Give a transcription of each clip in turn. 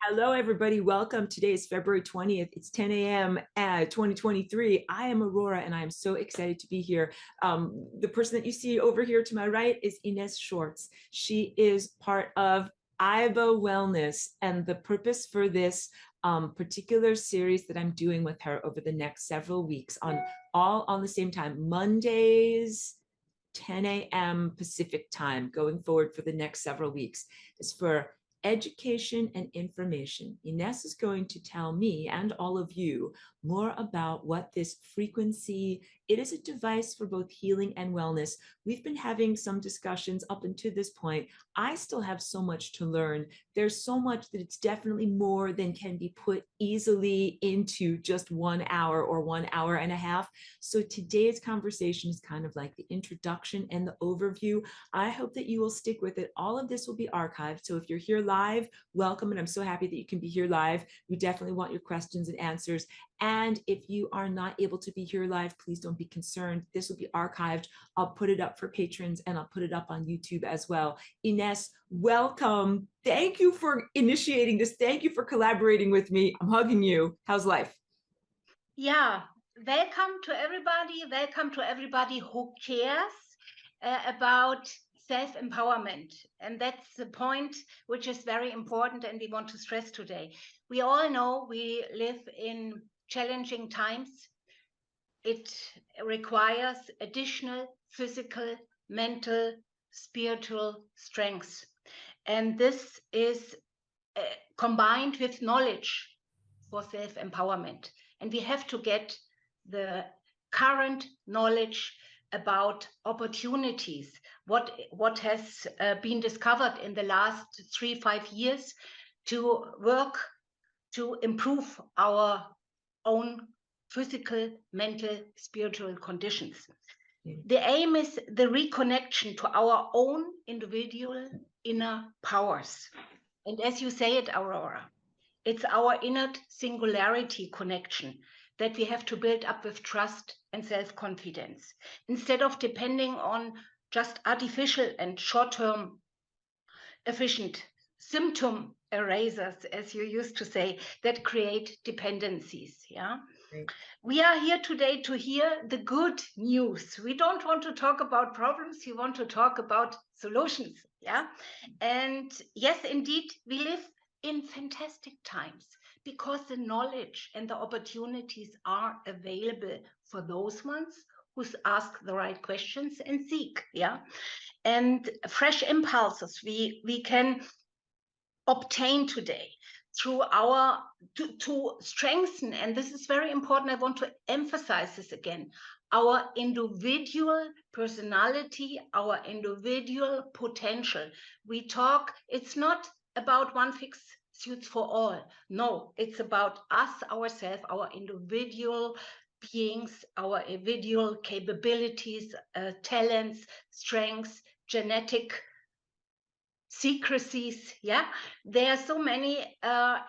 Hello, everybody. Welcome. Today is February 20th. It's 10 a.m. 2023. I am Aurora, and I am so excited to be here. The person that you see over here to my right is Ines Schwartz. She is part of EIBA-Wellness, and the purpose for this particular series that I'm doing with her over the next several weeks all on the same time, Mondays, 10 a.m. Pacific time, going forward for the next several weeks, is for education and information. Ines is going to tell me and all of you more about what this frequency, it is a device for both healing and wellness. We've been having some discussions up until this point. I still have so much to learn. There's so much that it's definitely more than can be put easily into just 1 hour or 1 hour and a half. So today's conversation is kind of like the introduction and the overview. I hope that you will stick with it. All of this will be archived. So if you're here live, welcome. And I'm so happy that you can be here live. We definitely want your questions and answers. And if you are not able to be here live, please don't be concerned. This will be archived. I'll put it up for patrons and I'll put it up on YouTube as well. Ines, welcome. Thank you for initiating this. Thank you for collaborating with me. I'm hugging you. How's life? Yeah, welcome to everybody. Welcome to everybody who cares about self-empowerment. And that's the point which is very important and we want to stress today. We all know we live in challenging times. It requires additional physical, mental, spiritual strengths. And this is combined with knowledge for self-empowerment. And we have to get the current knowledge about opportunities, what has been discovered in the last 3-5 years to work to improve our own physical, mental, spiritual conditions. The aim is the reconnection to our own individual inner powers. And as you say it, Aurora, it's our inner singularity connection that we have to build up with trust and self-confidence, instead of depending on just artificial and short-term efficient symptom erasers, as you used to say, that create dependencies. Yeah. Great. We are here today to hear the good news. We don't want to talk about problems, we want to talk about solutions. Yeah. And yes, indeed, we live in fantastic times because the knowledge and the opportunities are available for those ones who ask the right questions and seek. Yeah. And fresh impulses we can obtain today through our to strengthen, and this is very important, I want to emphasize this again, our individual personality, our individual potential. We talk, it's not about one fix suits for all. No, it's about us, ourselves, our individual beings, our individual capabilities, talents, strengths, genetic secrecies. Yeah, there are so many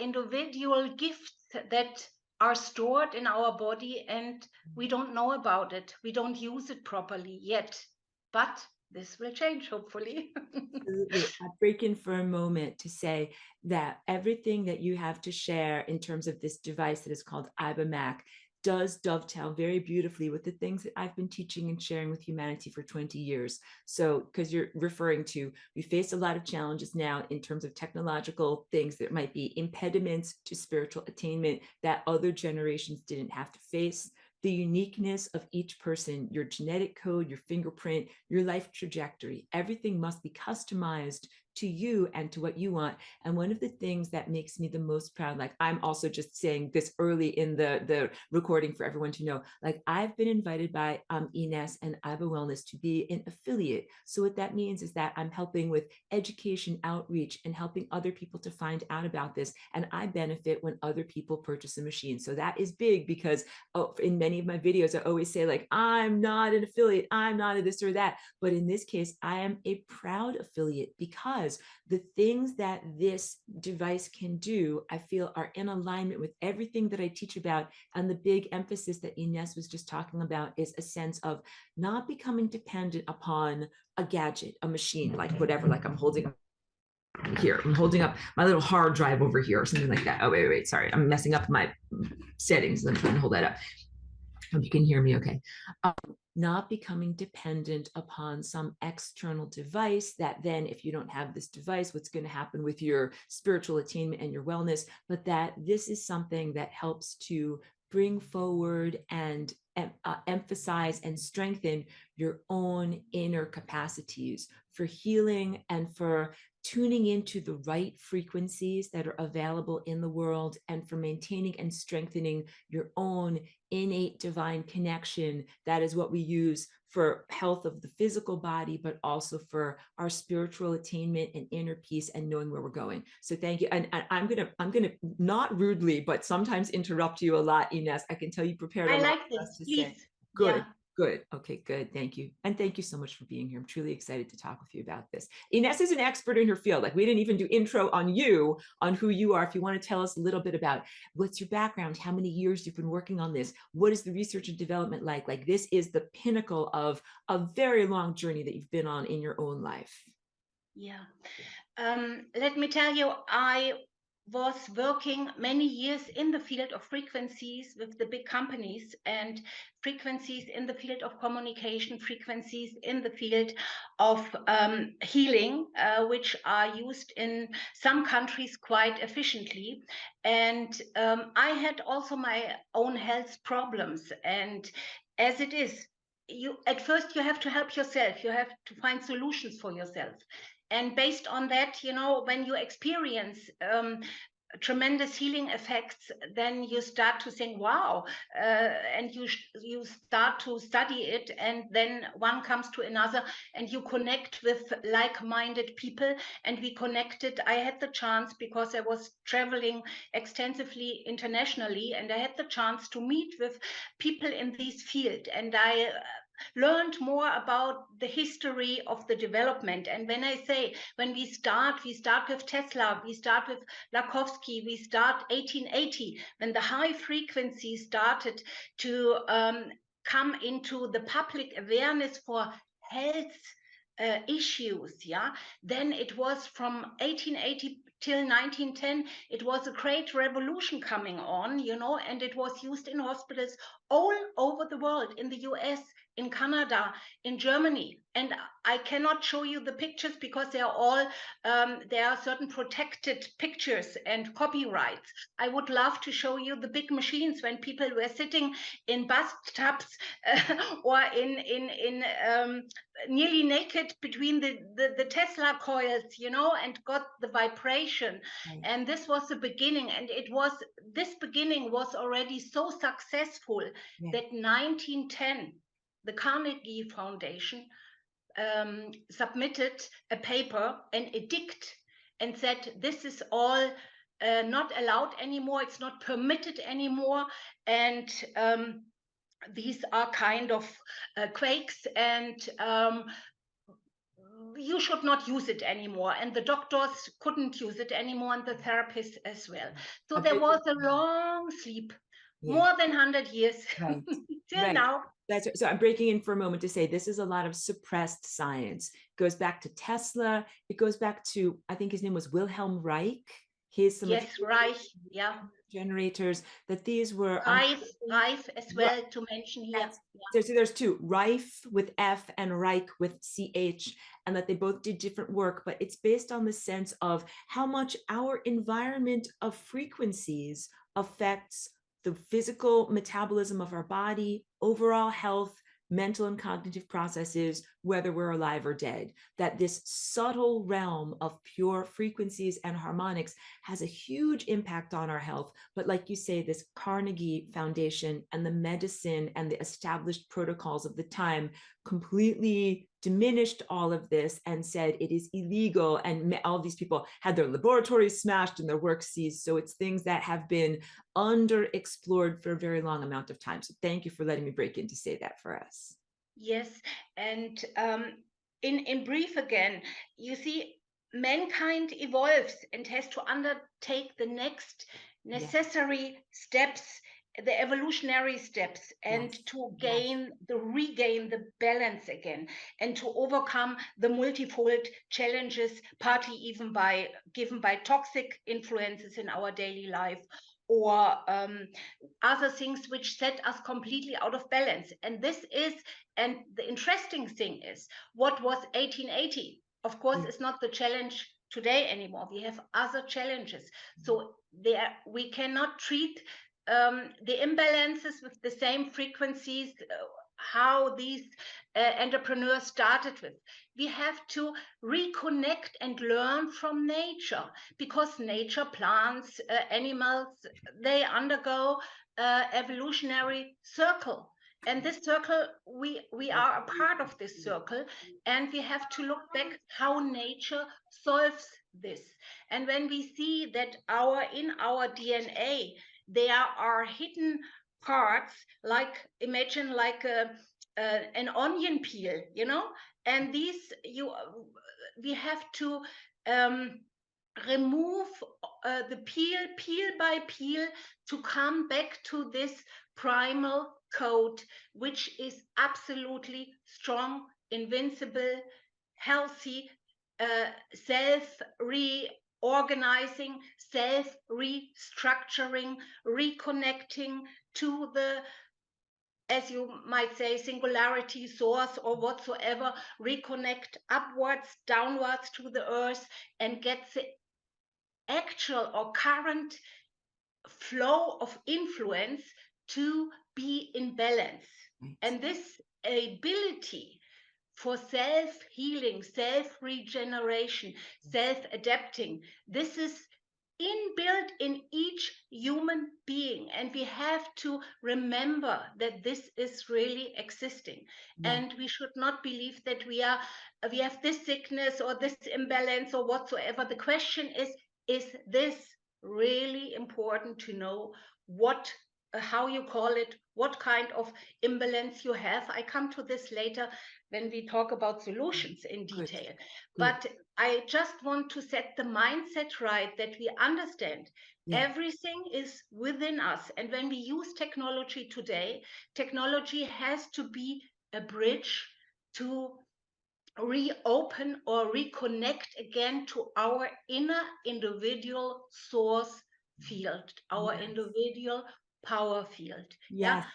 individual gifts that are stored in our body and we don't know about it, we don't use it properly yet, but this will change, hopefully. Absolutely. I break in for a moment to say that everything that you have to share in terms of this device that is called EIBA MAC does dovetail very beautifully with the things that I've been teaching and sharing with humanity for 20 years. So, because you're referring to, we face a lot of challenges now in terms of technological things that might be impediments to spiritual attainment that other generations didn't have to face. The uniqueness of each person, your genetic code, your fingerprint, your life trajectory, everything must be customized to you and to what you want. And one of the things that makes me the most proud, like I'm also just saying this early in the recording for everyone to know, like I've been invited by Ines and EIBA-Wellness to be an affiliate. So what that means is that I'm helping with education, outreach, and helping other people to find out about this. And I benefit when other people purchase a machine. So that is big because in many of my videos, I always say like, I'm not an affiliate, I'm not a this or that. But in this case, I am a proud affiliate because the things that this device can do, I feel are in alignment with everything that I teach about. And the big emphasis that Ines was just talking about is a sense of not becoming dependent upon a gadget, a machine, like whatever, like I'm holding here. I'm holding up my little hard drive over here or something like that. Oh, wait. Sorry. I'm messing up my settings. I'm trying to hold that up. Hope you can hear me okay. Not becoming dependent upon some external device that then, if you don't have this device, what's going to happen with your spiritual attainment and your wellness, but that this is something that helps to bring forward and emphasize and strengthen your own inner capacities for healing and for tuning into the right frequencies that are available in the world, and for maintaining and strengthening your own innate divine connection. That is what we use for health of the physical body, but also for our spiritual attainment and inner peace and knowing where we're going. So thank you. And I'm gonna not rudely, but sometimes interrupt you a lot, Ines. I can tell you prepared a I lot like for us this, to please. say. Good. Yeah. Good. Okay, good. Thank you. And thank you so much for being here. I'm truly excited to talk with you about this. Ines is an expert in her field. Like, we didn't even do intro on you, on who you are. If you want to tell us a little bit about what's your background, how many years you've been working on this, what is the research and development like? Like, this is the pinnacle of a very long journey that you've been on in your own life. Yeah. Let me tell you, I was working many years in the field of frequencies with the big companies, and frequencies in the field of communication, frequencies in the field of healing, which are used in some countries quite efficiently. And I had also my own health problems. And as it is, at first you have to help yourself. You have to find solutions for yourself. And based on that, when you experience tremendous healing effects, then you start to think, wow, and you start to study it, and then one comes to another, and you connect with like-minded people. And we connected. I had the chance, because I was traveling extensively internationally, and I had the chance to meet with people in this field, and I learned more about the history of the development. And when we start with Tesla, we start with Lakowski, we start 1880, when the high frequency started to come into the public awareness for health issues. Then it was from 1880 till 1910, it was a great revolution coming on, and it was used in hospitals all over the world, in the US, in Canada, in Germany. And I cannot show you the pictures because they are all, there are certain protected pictures and copyrights. I would love to show you the big machines when people were sitting in bathtubs or in nearly naked between the Tesla coils, and got the vibration. Right. And this was the beginning. And this beginning was already so successful that 1910, the Carnegie Foundation submitted a paper, an edict, and said, this is all not allowed anymore. It's not permitted anymore. And these are kind of quakes, and you should not use it anymore. And the doctors couldn't use it anymore, and the therapists as well. So there was a long sleep, more than 100 years, right. till now. That's so I'm breaking in for a moment to say this is a lot of suppressed science. It goes back to Tesla. It goes back to, I think his name was Wilhelm Reich. Reich, yeah. Generators, that these were Reich as well, to mention here. There's two, Reich with F and Reich with CH, and that they both did different work, but it's based on the sense of how much our environment of frequencies affects the physical metabolism of our body, overall health, mental and cognitive processes, whether we're alive or dead. That this subtle realm of pure frequencies and harmonics has a huge impact on our health. But like you say, this Carnegie Foundation and the medicine and the established protocols of the time completely diminished all of this and said it is illegal, and all these people had their laboratories smashed and their work seized. So it's things that have been underexplored for a very long amount of time. So thank you for letting me break in to say that for us. Yes, and in brief again, you see, mankind evolves and has to undertake the next necessary steps the evolutionary steps, and Yes. to Yes. regain the balance again, and to overcome the multifold challenges, partly even given by toxic influences in our daily life, or other things which set us completely out of balance. And the interesting thing is, what was 1880, of course, is not the challenge today anymore. We have other challenges. So we cannot treat the imbalances with the same frequencies how these entrepreneurs started with. We have to reconnect and learn from nature, because nature, plants, animals, they undergo evolutionary circle. And this circle, we are a part of this circle, and we have to look back how nature solves this. And when we see that in our DNA, there are hidden parts, like, imagine like an onion peel, and we have to remove the peel by peel, to come back to this primal code, which is absolutely strong, invincible, healthy, self-reorganizing, self-restructuring, reconnecting to the, as you might say, singularity, source, or whatsoever, reconnect upwards, downwards to the earth, and get the actual or current flow of influence to be in balance. Right. And this ability for self-healing, self-regeneration, self-adapting, this is inbuilt in each human being, and we have to remember that this is really existing. Yeah. And we should not believe that we have this sickness or this imbalance or whatsoever. The question is this really important to know what how you call it, what kind of imbalance you have? I come to this later when we talk about solutions in detail. Good. But I just want to set the mindset right, that we understand everything is within us. And when we use technology today, technology has to be a bridge to reopen or reconnect again to our inner individual source field, our individual power field. Yes.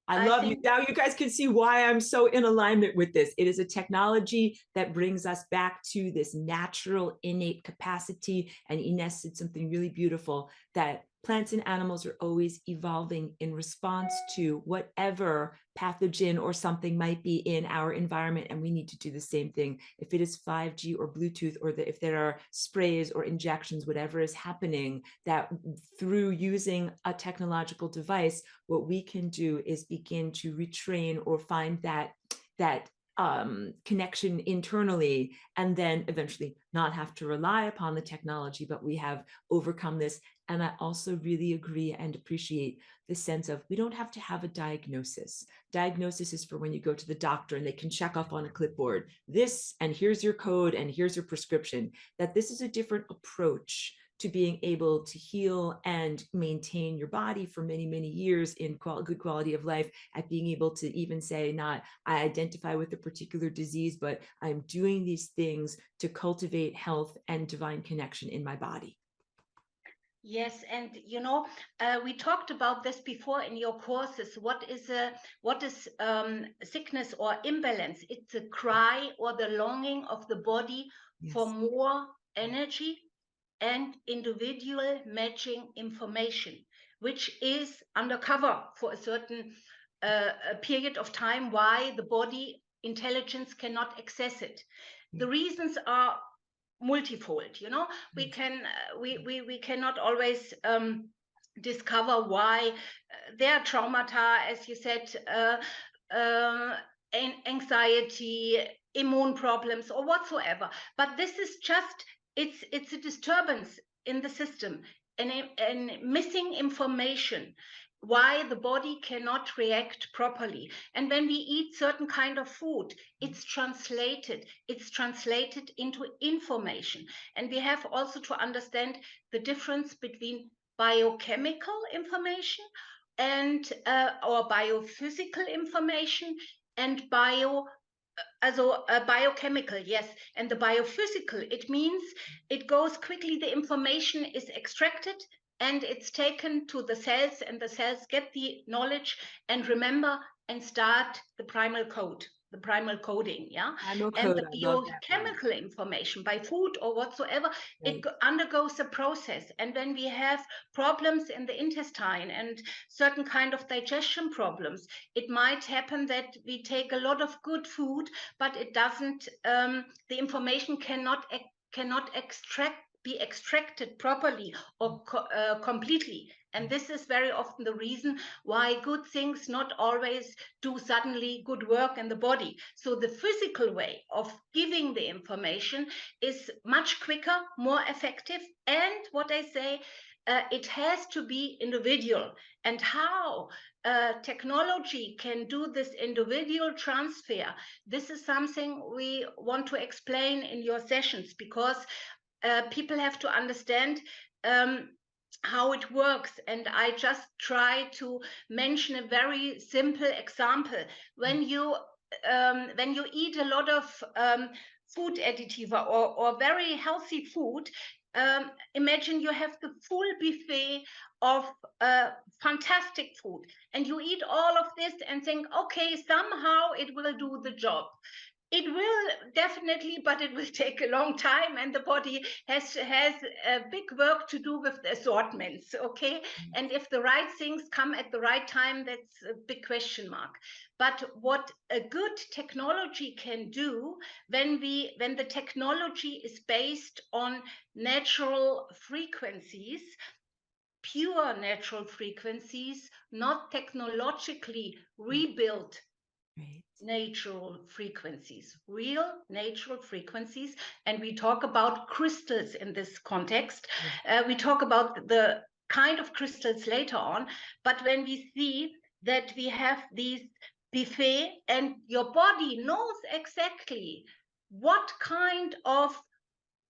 I I love you. think Now you guys can see why I'm so in alignment with this. It is a technology that brings us back to this natural, innate capacity. And Ines said something really beautiful, that plants and animals are always evolving in response to whatever pathogen or something might be in our environment. And we need to do the same thing. If it is 5G or Bluetooth, or if there are sprays or injections, whatever is happening, that through using a technological device, what we can do is begin to retrain or find that connection internally, and then eventually not have to rely upon the technology, but we have overcome this. And I also really agree and appreciate the sense of, we don't have to have a diagnosis. Diagnosis is for when you go to the doctor and they can check off on a clipboard this, and here's your code, and here's your prescription. That this is a different approach to being able to heal and maintain your body for many, many years in good quality of life, at being able to even say, not, I identify with a particular disease, but I'm doing these things to cultivate health and divine connection in my body. Yes, and we talked about this before in your courses. What is sickness or imbalance? It's a cry or the longing of the body for more energy and individual matching information, which is undercover for a certain period of time, why the body intelligence cannot access it. The reasons are multifold. We cannot always discover why there are traumata, as you said, anxiety, immune problems, or whatsoever. But this is just, it's a disturbance in the system, and missing information, why the body cannot react properly. And when we eat certain kind of food, it's translated into information. And we have also to understand the difference between biochemical information and or biophysical information and biochemical, yes. And the biophysical, it means it goes quickly, the information is extracted and it's taken to the cells, and the cells get the knowledge and remember and start the primal code, the primal coding, yeah. Primal And code, the I love that word. biochemical information by food or whatsoever, Right. it undergoes a process. And when we have problems in the intestine and certain kind of digestion problems, it might happen that we take a lot of good food, but it doesn't, the information cannot be extracted properly or completely. And this is very often the reason why good things not always do suddenly good work in the body. So the physical way of giving the information is much quicker, more effective, and what I say, it has to be individual. And how technology can do this individual transfer, this is something we want to explain in your sessions, because people have to understand how it works. And I just try to mention a very simple example. When you eat a lot of food additive or very healthy food, imagine you have the full buffet of fantastic food, and you eat all of this and think, okay, somehow it will do the job. It will definitely, but it will take a long time, and the body has a big work to do with the assortments, okay? And if the right things come at the right time, that's a big question mark. But what a good technology can do, when the technology is based on natural frequencies, pure natural frequencies, not technologically rebuilt Right. natural frequencies, real natural frequencies. And we talk about crystals in this context. We talk about the kind of crystals later on, but when we see that we have these buffet and your body knows exactly what kind of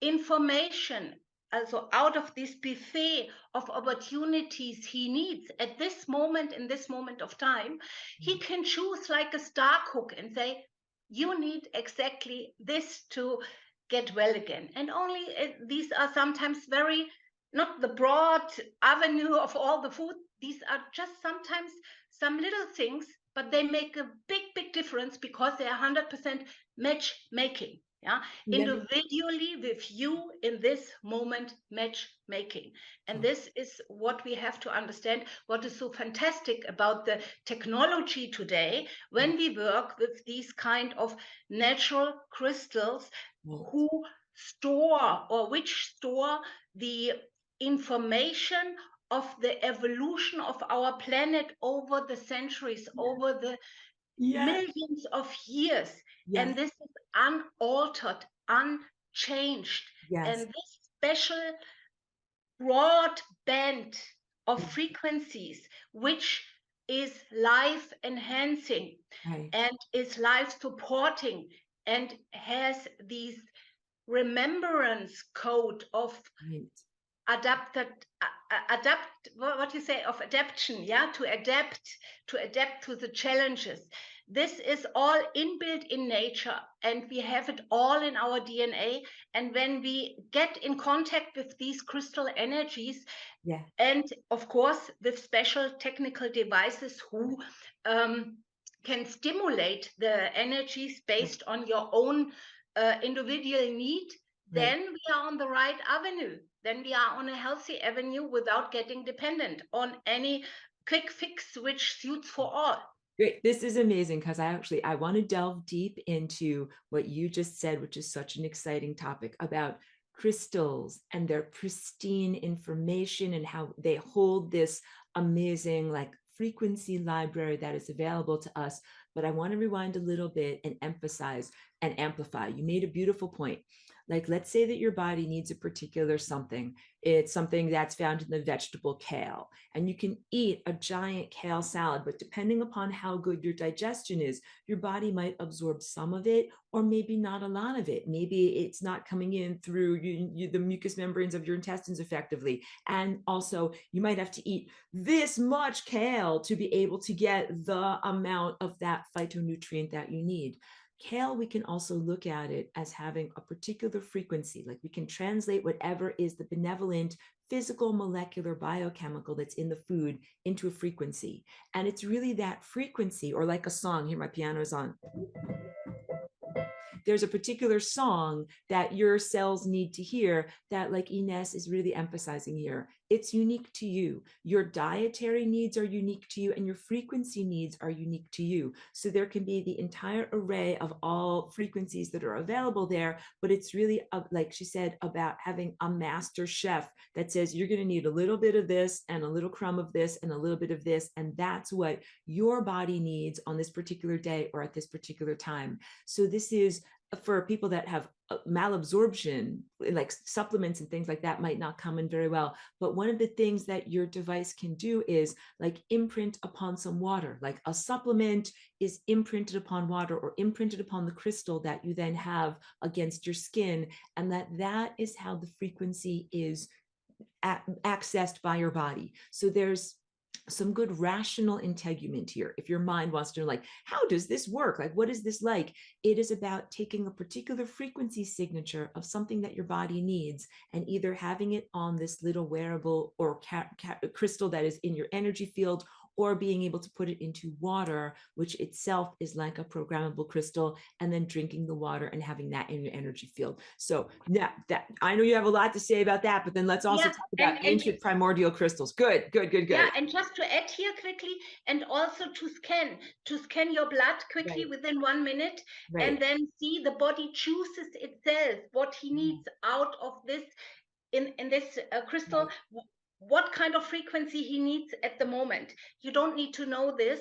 information, also out of this buffet of opportunities he needs at this moment, in this moment of time, he can choose like a star cook and say, you need exactly this to get well again. And only these are sometimes very, not the broad avenue of all the food, these are just sometimes some little things, but they make a big difference, because they are 100% matchmaking. Yeah, individually with you in this moment, matchmaking. And this is what we have to understand, what is so fantastic about the technology today, when we work with these kind of natural crystals, who store, or which store the information of the evolution of our planet over the centuries, over the millions of years. And this is unaltered, unchanged. And this special broad band of frequencies, which is life enhancing and is life supporting, and has these remembrance code of what you say, of adaptation, yeah, to adapt to the challenges. This is all inbuilt in nature, and we have it all in our DNA. And when we get in contact with these crystal energies, and of course with special technical devices who can stimulate the energies based on your own individual need, then we are on the right avenue. Then we are on a healthy avenue without getting dependent on any quick fix which suits for all. Great. This is amazing, because I want to delve deep into what you just said, which is such an exciting topic about crystals and their pristine information and how they hold this amazing like frequency library that is available to us. But I want to rewind a little bit and emphasize and amplify. You made a beautiful point. Like, let's say that your body needs a particular something. It's something that's found in the vegetable kale, and you can eat a giant kale salad, but depending upon how good your digestion is, your body might absorb some of it or maybe not a lot of it. Maybe it's not coming in through the mucous membranes of your intestines effectively. And also, you might have to eat this much kale to be able to get the amount of that phytonutrient that you need. Kale, we can also look at it as having a particular frequency. Like, we can translate whatever is the benevolent physical, molecular, biochemical that's in the food into a frequency. And it's really that frequency, or like a song. Here, my piano is on. There's a particular song that your cells need to hear that, like Ines is really emphasizing here. It's unique to you. Your dietary needs are unique to you, and your frequency needs are unique to you. So there can be the entire array of all frequencies that are available there, but it's really, like she said, about having a master chef that says you're going to need a little bit of this and a little crumb of this and a little bit of this, and that's what your body needs on this particular day or at this particular time. So this is for people that have malabsorption, like supplements and things like that might not come in very well. But one of the things that your device can do is like imprint upon some water. Like a supplement is imprinted upon water or imprinted upon the crystal that you then have against your skin, and that is how the frequency is accessed by your body. So there's some good rational integument here. If your mind wants to know, like, how does this work? Like, what is this like? It is about taking a particular frequency signature of something that your body needs and either having it on this little wearable or crystal that is in your energy field, or being able to put it into water, which itself is like a programmable crystal, and then drinking the water and having that in your energy field. So that I know you have a lot to say about that, but then let's also Yeah, talk about ancient primordial crystals. Good. yeah, and just to add here quickly, and also to scan your blood quickly Right. within 1 minute, and Right. then see the body chooses itself what he needs out of this in this crystal. Right. What kind of frequency he needs at the moment. You don't need to know this.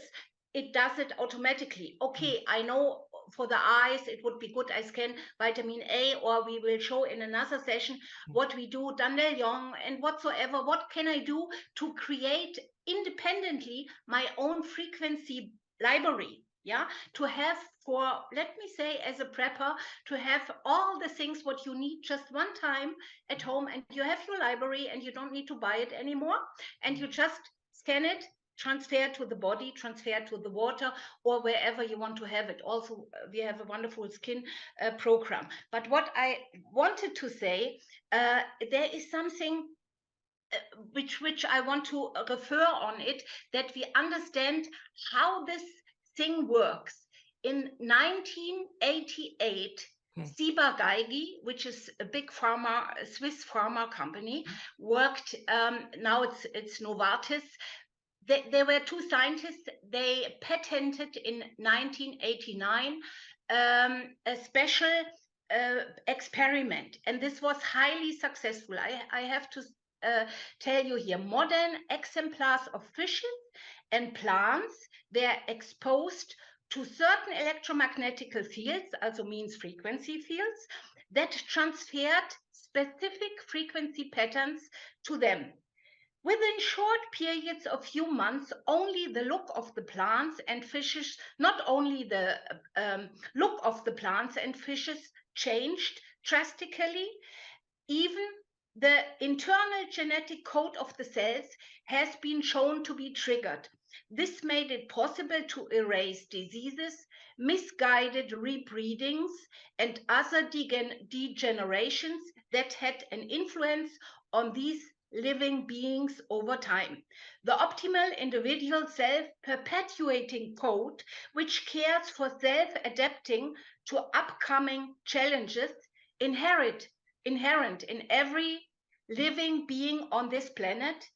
It does it automatically. Okay, I know for the eyes, it would be good I scan vitamin A, or we will show in another session what we do, Dandelion and whatsoever. What can I do to create independently my own frequency library? Yeah, to have, for, let me say, as a prepper, to have all the things what you need just one time at home, and you have your library and you don't need to buy it anymore, and you just scan it, transfer to the body, transfer to the water, or wherever you want to have it. Also, we have a wonderful skin program. But what I wanted to say, there is something which I want to refer on it, that we understand how this thing works. In 1988, Okay. Ciba-Geigy, which is a big pharma, a Swiss pharma company, worked. Now it's Novartis. There were two scientists. They patented in 1989 a special experiment, and this was highly successful. I have to tell you here, modern exemplars of fishes and plants were exposed to certain electromagnetic fields, also means frequency fields, that transferred specific frequency patterns to them. Within short periods of few months, only the look of the plants and fishes, not only the look of the plants and fishes changed drastically, even the internal genetic code of the cells has been shown to be triggered. This made it possible to erase diseases, misguided rebreedings, and other degenerations that had an influence on these living beings over time. The optimal individual self-perpetuating code, which cares for self-adapting to upcoming challenges, inherent in every living being on this planet.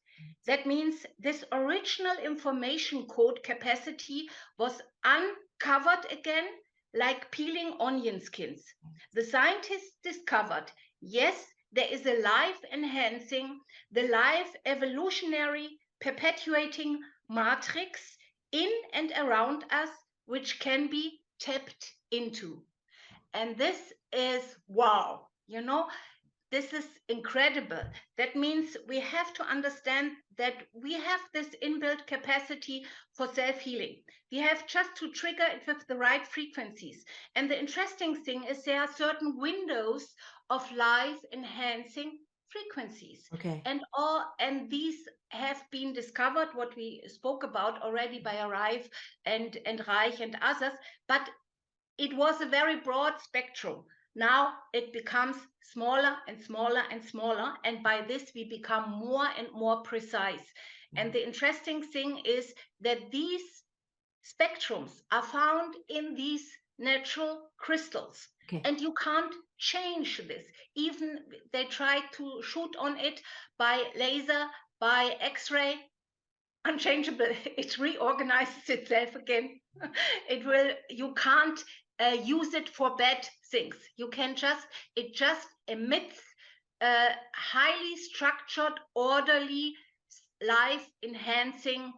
That means this original information code capacity was uncovered again, like peeling onion skins. The scientists discovered, yes, there is a life enhancing, the life evolutionary perpetuating matrix in and around us, which can be tapped into. And this is wow. You know, this is incredible. That means we have to understand that we have this inbuilt capacity for self-healing. We have just to trigger it with the right frequencies. And the interesting thing is there are certain windows of life enhancing frequencies. Okay. And these have been discovered, what we spoke about already by Arrive and Reich and others, but it was a very broad spectrum. Now it becomes smaller and smaller and smaller, and by this we become more and more precise. And the interesting thing is that these spectrums are found in these natural crystals. Okay. And you can't change this. Even they try to shoot on it by laser, by X-ray, unchangeable. It reorganizes itself again. You can't use it for bad things. You can it just emits highly structured, orderly, life enhancing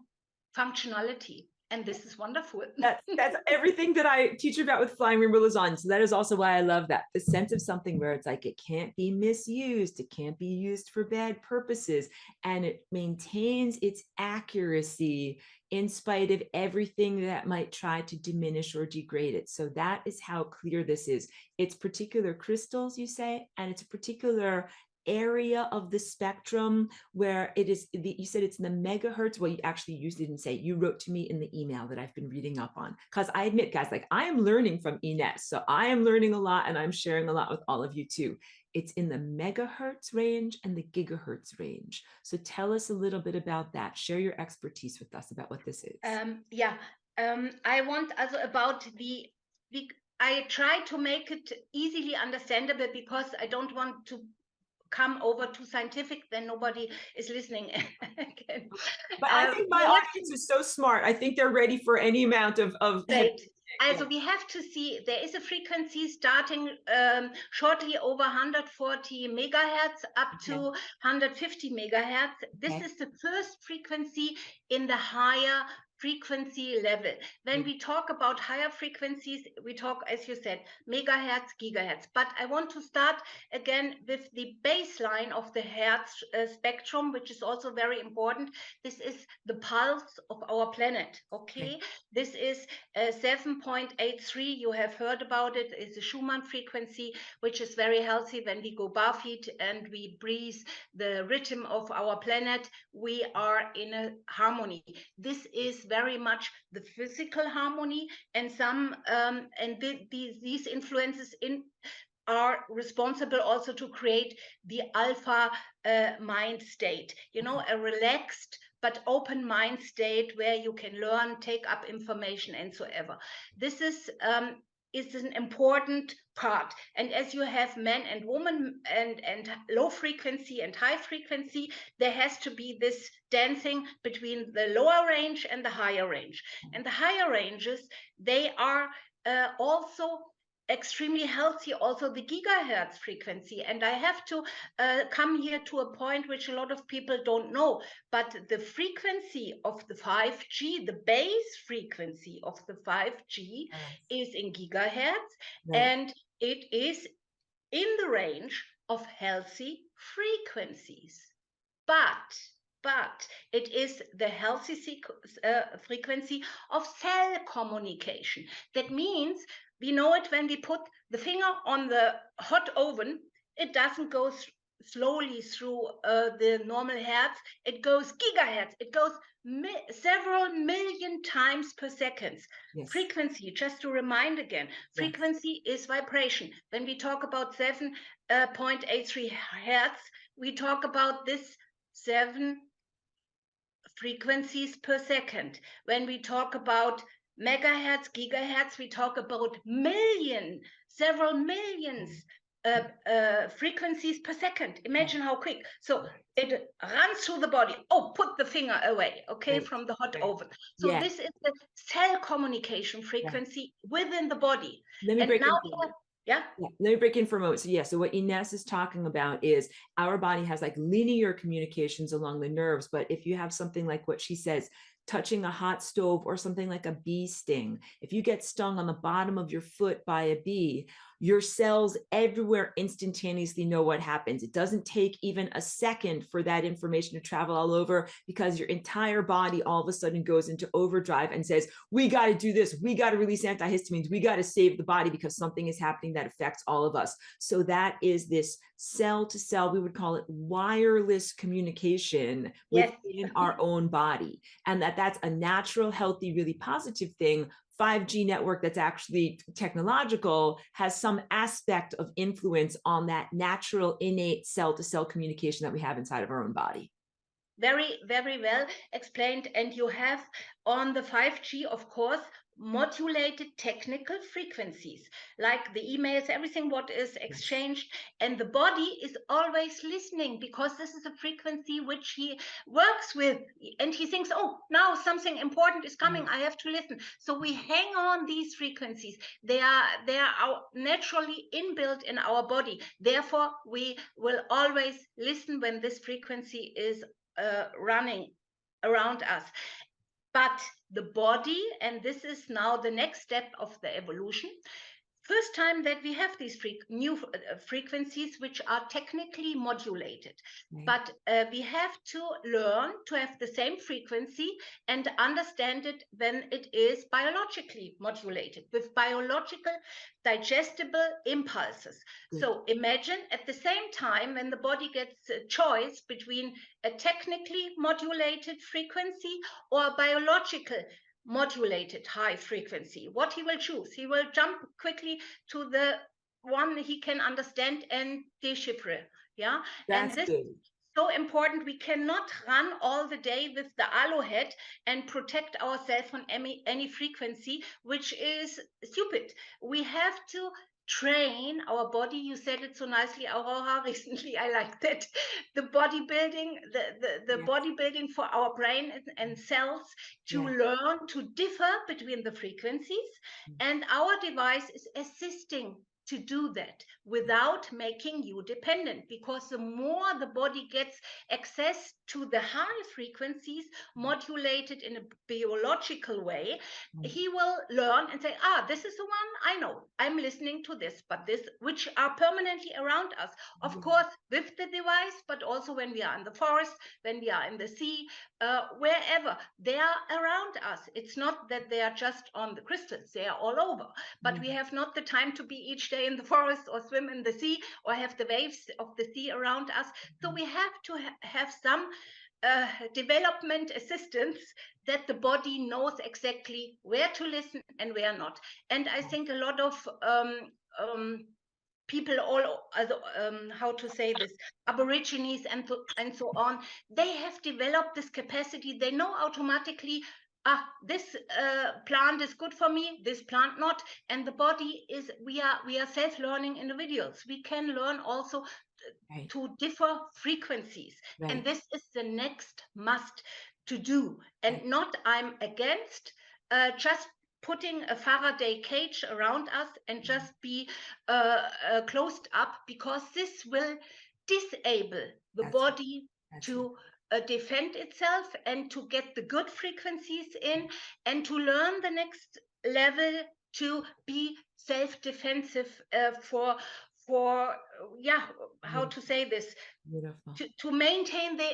functionality. And this is wonderful. That's everything that I teach about with flying umbrellas on. So that is also why I love that, the sense of something where it's like it can't be misused, it can't be used for bad purposes, and it maintains its accuracy in spite of everything that might try to diminish or degrade it. So that is how clear this is. It's particular crystals, you say, and it's a particular area of the spectrum where it is, you said it's in the megahertz. Well, you actually used it and say, you wrote to me in the email that I've been reading up on, because I admit, guys, like I am learning from Ines, so I am learning a lot and I'm sharing a lot with all of you too. It's in the megahertz range and the gigahertz range. So tell us a little bit about that. Share your expertise with us about what this is. I want also about I try to make it easily understandable because I don't want to come over too scientific, then nobody is listening again. But I think my audience is so smart. I think they're ready for any amount of right. Also, we have to see there is a frequency starting shortly over 140 megahertz up to 150 megahertz. This is the first frequency in the higher frequency level. When we talk about higher frequencies, we talk, as you said, megahertz, gigahertz. But I want to start again with the baseline of the hertz spectrum, which is also very important. This is the pulse of our planet. Okay. This is 7.83. You have heard about it. It's a Schumann frequency, which is very healthy. When we go barefeet and we breathe the rhythm of our planet, we are in a harmony. This is very much the physical harmony, and these influences are responsible also to create the alpha mind state, a relaxed but open mind state where you can learn, take up information, and so ever. This is an important part. And as you have men and women and low frequency and high frequency, there has to be this dancing between the lower range and the higher range. And the higher ranges, they are also extremely healthy, also the gigahertz frequency. And I have to come here to a point which a lot of people don't know, but the frequency of the 5G, the base frequency of the 5G is in gigahertz, and it is in the range of healthy frequencies. But it is the healthy frequency of cell communication. That means we know it when we put the finger on the hot oven, it doesn't go slowly through the normal hertz. It goes gigahertz. It goes several million times per second. Frequency, just to remind again, frequency is vibration. When we talk about 7.83 hertz, we talk about this 7 frequencies per second. When we talk about megahertz, gigahertz, we talk about several millions frequencies per second. Imagine how quick. So it runs through the body. Oh, put the finger away, from the hot oven. So this is the cell communication frequency within the body. Let me break in for a moment. So what Ines is talking about is our body has like linear communications along the nerves, but if you have something like what she says, touching a hot stove or something like a bee sting, if you get stung on the bottom of your foot by a bee, your cells everywhere instantaneously know what happens. It doesn't take even a second for that information to travel all over, because your entire body all of a sudden goes into overdrive and says, we got to do this. We got to release antihistamines. We got to save the body because something is happening that affects all of us. So that is this cell to cell, we would call it wireless communication within our own body. And that's a natural, healthy, really positive thing. 5G network that's actually technological has some aspect of influence on that natural, innate cell-to-cell communication that we have inside of our own body. Very, very well explained. And you have on the 5G, of course, modulated technical frequencies, like the emails, everything what is exchanged, and the body is always listening, because this is a frequency which he works with, and he thinks, oh, now something important is coming, I have to listen. So we hang on these frequencies. They are naturally inbuilt in our body. Therefore, we will always listen when this frequency is running around us. But the body, and this is now the next step of the evolution, first time that we have these new frequencies which are technically modulated. But we have to learn to have the same frequency and understand it when it is biologically modulated with biological digestible impulses. So imagine at the same time when the body gets a choice between a technically modulated frequency or a biological modulated high frequency, what he will choose. He will jump quickly to the one he can understand and decipher. Yeah. That's and this good. So important. We cannot run all the day with the aloe head and protect ourselves from any frequency, which is stupid. We have to train our body. You said it so nicely, Aurora, recently. I like that. The bodybuilding, the bodybuilding for our brain and cells to learn to differ between the frequencies. And our device is assisting to do that without making you dependent, because the more the body gets access to the high frequencies modulated in a biological way, he will learn and say, this is the one I know. I'm listening to this, but this, which are permanently around us, of course, with the device, but also when we are in the forest, when we are in the sea, wherever they are around us. It's not that they are just on the crystals, they are all over, but we have not the time to be each day in the forest or swim in the sea or have the waves of the sea around us. So we have to have some development assistance that the body knows exactly where to listen and where not. And I think a lot of people, how to say this, aborigines and so on, they have developed this capacity. They know automatically, this plant is good for me, this plant not. And the body is, we are self-learning individuals. We can learn also to differ frequencies. And this is the next must to do. And not I'm against just putting a Faraday cage around us and just be closed up, because this will disable the body to defend itself and to get the good frequencies in, and to learn the next level to be self-defensive for how to say this, to maintain the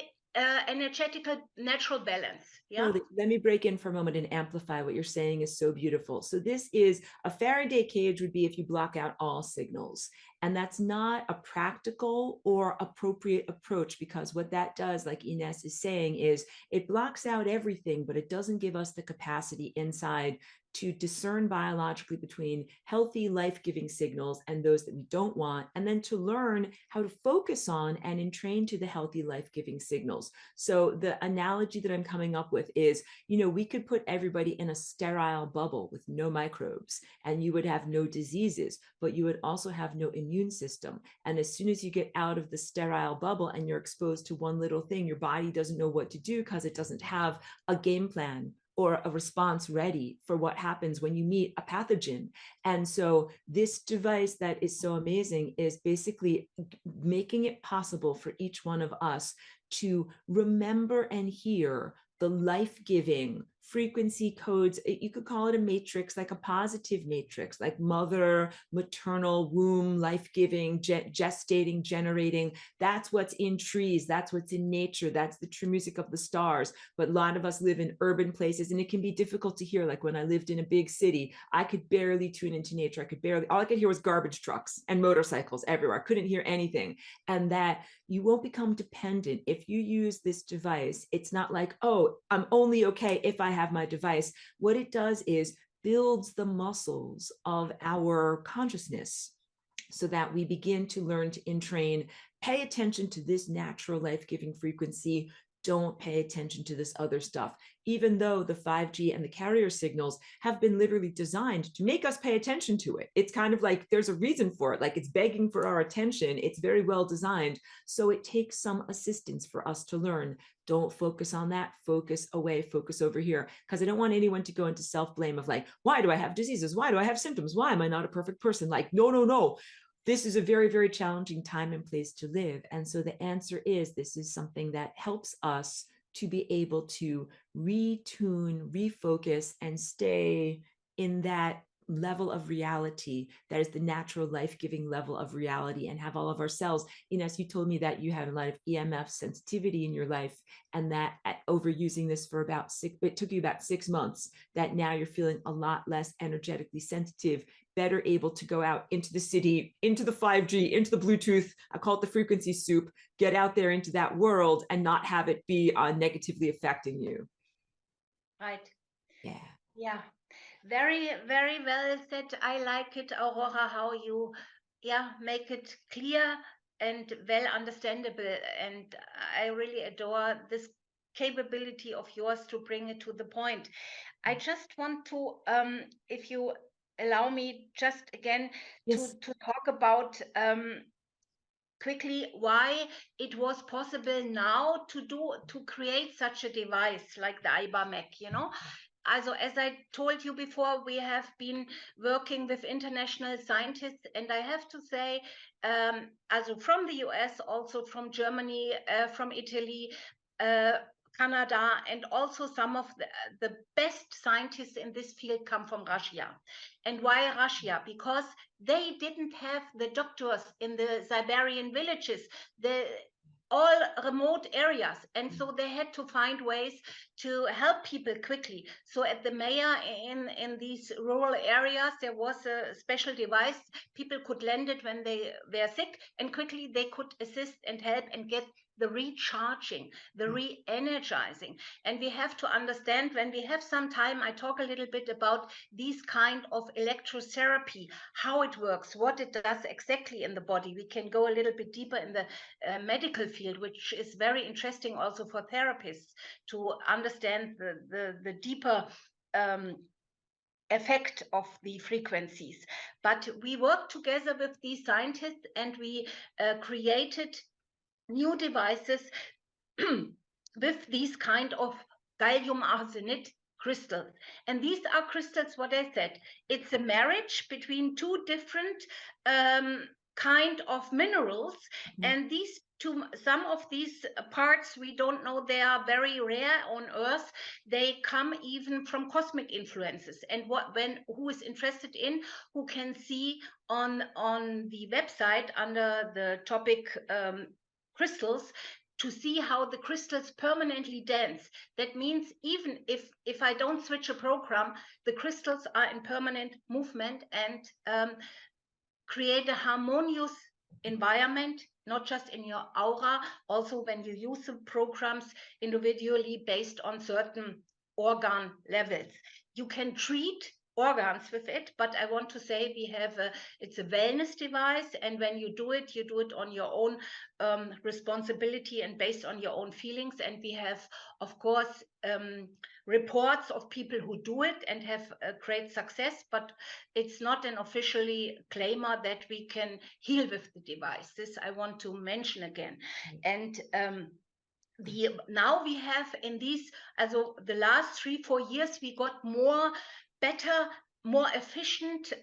energetical natural balance. Totally. Let me break in for a moment and amplify what you're saying is so beautiful. So this is a Faraday cage would be if you block out all signals. And that's not a practical or appropriate approach, because what that does, like Ines is saying, is it blocks out everything, but it doesn't give us the capacity inside to discern biologically between healthy, life-giving signals and those that we don't want, and then to learn how to focus on and entrain to the healthy, life-giving signals. So the analogy that I'm coming up with is, we could put everybody in a sterile bubble with no microbes, and you would have no diseases, but you would also have no immune system. And as soon as you get out of the sterile bubble and you're exposed to one little thing, your body doesn't know what to do because it doesn't have a game plan or a response ready for what happens when you meet a pathogen. And so this device that is so amazing is basically making it possible for each one of us to remember and hear the life-giving, frequency codes. You could call it a matrix, like a positive matrix, like mother, maternal, womb, life-giving, gestating, generating. That's what's in trees. That's what's in nature. That's the true music of the stars. But a lot of us live in urban places, and it can be difficult to hear. Like when I lived in a big city, I could barely tune into nature. All I could hear was garbage trucks and motorcycles everywhere. I couldn't hear anything. And that you won't become dependent if you use this device. It's not like, oh, I'm only okay if I have my device. What it does is builds the muscles of our consciousness so that we begin to learn to entrain, pay attention to this natural life-giving frequency. Don't pay attention to this other stuff, even though the 5G and the carrier signals have been literally designed to make us pay attention to it. It's kind of like there's a reason for it, like it's begging for our attention. It's very well designed. So it takes some assistance for us to learn. Don't focus on that, focus away, focus over here. Because I don't want anyone to go into self-blame of like, why do I have diseases? Why do I have symptoms? Why am I not a perfect person? Like, no, no, no. This is a very, very challenging time and place to live. And so the answer is, this is something that helps us to be able to retune, refocus, and stay in that level of reality that is the natural life-giving level of reality, and have all of our cells. Ines, you told me that you had a lot of EMF sensitivity in your life, and that overusing this for it took you about 6 months, that now you're feeling a lot less energetically sensitive, better able to go out into the city, into the 5G, into the Bluetooth. I call it the frequency soup. Get out there into that world and not have it be negatively affecting you. Right. Yeah. Yeah. Very, very well said. I like it, Aurora, how you, make it clear and well understandable. And I really adore this capability of yours to bring it to the point. I just want to, if you allow me, just again Yes. to talk about quickly why it was possible now to create such a device like the EIBA MAC, Also, as I told you before, we have been working with international scientists, and I have to say, also from the US, also from Germany, from Italy, Canada, and also some of the best scientists in this field come from Russia. And why Russia? Because they didn't have the doctors in the Siberian villages, all remote areas, and so they had to find ways to help people quickly. So at the mayor in these rural areas, there was a special device. People could lend it when they were sick, and quickly they could assist and help and get the recharging, the re-energizing. And we have to understand, when we have some time, I talk a little bit about these kind of electrotherapy, how it works, what it does exactly in the body. We can go a little bit deeper in the medical field, which is very interesting also for therapists to understand the deeper effect of the frequencies. But we worked together with these scientists, and we created new devices with these kind of gallium arsenide crystals. And these are crystals, what I said, it's a marriage between two different kind of minerals. And these two, some of these parts, we don't know, they are very rare on Earth. They come even from cosmic influences. And who is interested in, who can see on the website under the topic crystals, to see how the crystals permanently dance. That means even if I don't switch a program, the crystals are in permanent movement and create a harmonious environment, not just in your aura, also when you use the programs individually based on certain organ levels. You can treat organs with it, but I want to say it's a wellness device, and when you do it on your own responsibility and based on your own feelings. And we have, of course, reports of people who do it and have a great success, but it's not an officially claimer that we can heal with the device. This I want to mention again. And now we have in these, also the last 3-4 years, we got better, more efficient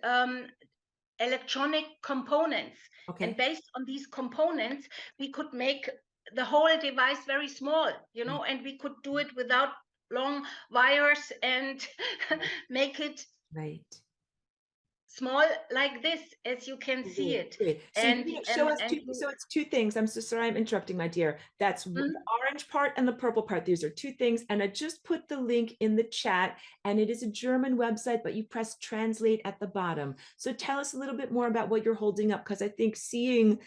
electronic components. Okay. And based on these components, we could make the whole device very small, and we could do it without long wires and Right. make it Right. small like this, as you can see Great, it. great. So And you show us and two, so it's two things. I'm so sorry I'm interrupting, my dear. That's the orange part and the purple part. These are two things. And I just put the link in the chat, and it is a German website, but you press translate at the bottom. So tell us a little bit more about what you're holding up, because I think seeing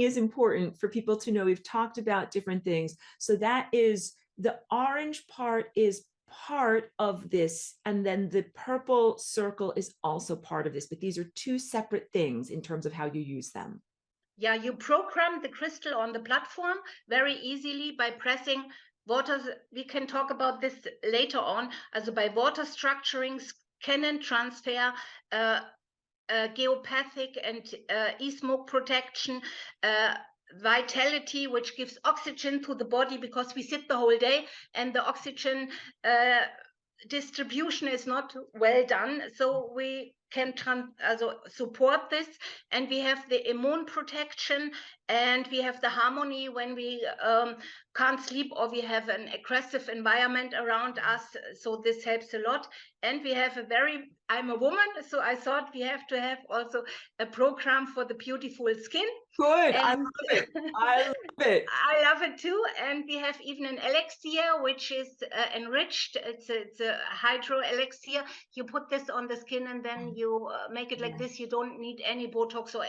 is important for people to know. We've talked about different things. So that is the orange part is part of this, and then the purple circle is also part of this, but these are two separate things in terms of how you use them. yeah, you program the crystal on the platform very easily by pressing water. We can talk about this later on. Also by water structuring, scan and transfer, geopathic and e-smoke protection, vitality, which gives oxygen to the body, because we sit the whole day and the oxygen distribution is not well done. So we can also support this, and we have the immune protection, and we have the harmony when we can't sleep or we have an aggressive environment around us. So this helps a lot. And we have I'm a woman, so I thought we have to have also a program for the beautiful skin. Good. I And love it. I love it. I love it too. And we have even an elixir, which is enriched. It's a hydro elixir. You put this on the skin and then you make it like this. You don't need any Botox or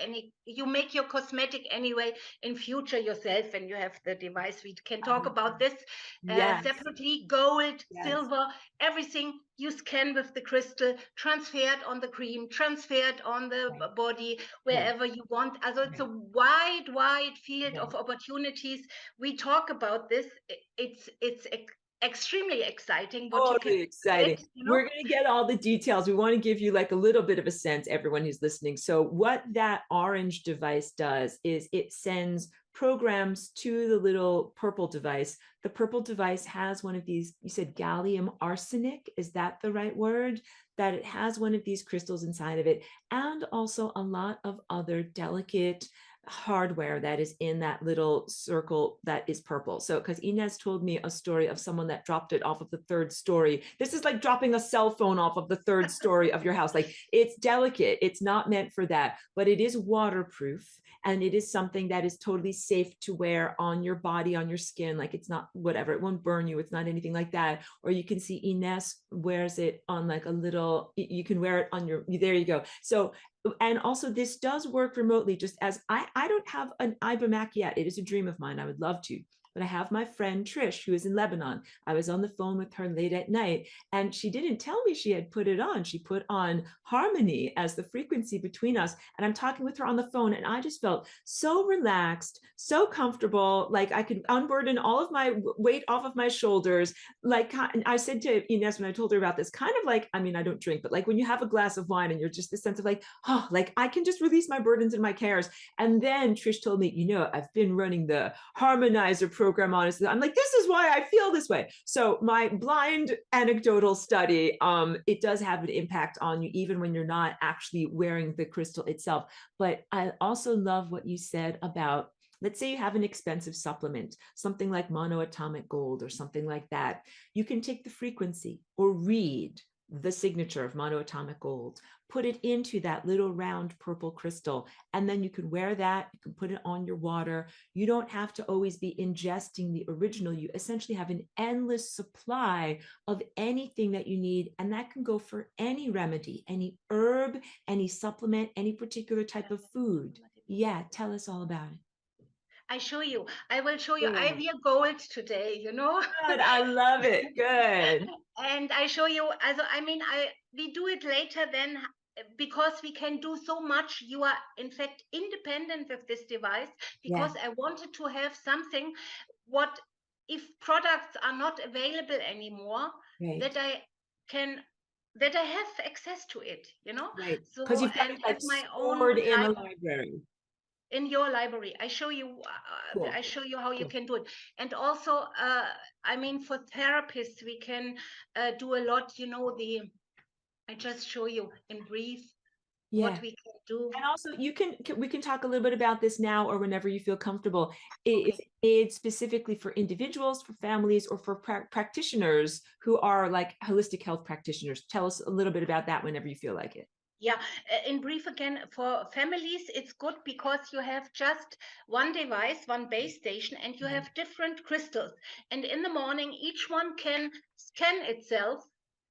you make your cosmetic anyway in future yourself when you have the device. We can talk about this Yes. separately. Gold, Yes. silver, everything you scan with the crystal, transferred on the cream, transferred on the body, wherever you want. Also it's a wide field of opportunities. We talk about this. It's extremely exciting what you can exciting. get, you know? We're going to get all the details. We want to give you like a little bit of a sense, everyone who's listening. So what that orange device does is it sends programs to the little purple device. The purple device has one of these, you said gallium arsenic, is that the right word? That it has one of these crystals inside of it, and also a lot of other delicate hardware that is in that little circle that is purple. So because Inez told me a story of someone that dropped it off of the third story. This is like dropping a cell phone off of the third story of your house. Like, it's delicate, it's not meant for that, but it is waterproof, and it is something that is totally safe to wear on your body, on your skin. Like, it's not whatever, it won't burn you, it's not anything like that. Or you can see Inez wears it on like a little, you can wear it on your, there you go. So, and also this does work remotely, just as I don't have an EIBA MAC yet. It is a dream of mine. I would love to. But I have my friend Trish, who is in Lebanon. I was on the phone with her late at night, and she didn't tell me she had put it on. She put on harmony as the frequency between us. And I'm talking with her on the phone, and I just felt so relaxed, so comfortable, like I could unburden all of my weight off of my shoulders. Like, I said to Ines when I told her about this, kind of like, I mean, I don't drink, but like when you have a glass of wine and you're just this sense of like, oh, like I can just release my burdens and my cares. And then Trish told me, you know, I've been running the harmonizer program on it. I'm like, this is why I feel this way. So my blind anecdotal study, it does have an impact on you, even when you're not actually wearing the crystal itself. But I also love what you said about, let's say you have an expensive supplement, something like monoatomic gold or something like that. You can take the frequency or read the signature of monoatomic gold, put it into that little round purple crystal, and then you can wear that. You can put it on your water. You don't have to always be ingesting the original. You essentially have an endless supply of anything that you need, and that can go for any remedy, any herb, any supplement, any particular type of food. Yeah, tell us all about it. I will show you. I wear gold today, you know. Good, I love it. Good. And I show you, also, I mean, we do it later then, because we can do so much. You are in fact independent with this device, because I wanted to have something, what if products are not available anymore, that I have access to it, you know. Right. So, Because you've got and it like have my own stored in a library. in your library. I show you Cool. I show you how you can do it. And also I mean, for therapists we can do a lot, you know. I just show you in brief. Yeah. what we can do. And also we can talk a little bit about this now or whenever you feel comfortable. Is Okay. it made specifically for individuals, for families, or for practitioners who are like holistic health practitioners? Tell us a little bit about that whenever you feel like it. Yeah, in brief again, for families, it's good because you have just one device, one base station, and you have different crystals. And in the morning, each one can scan itself.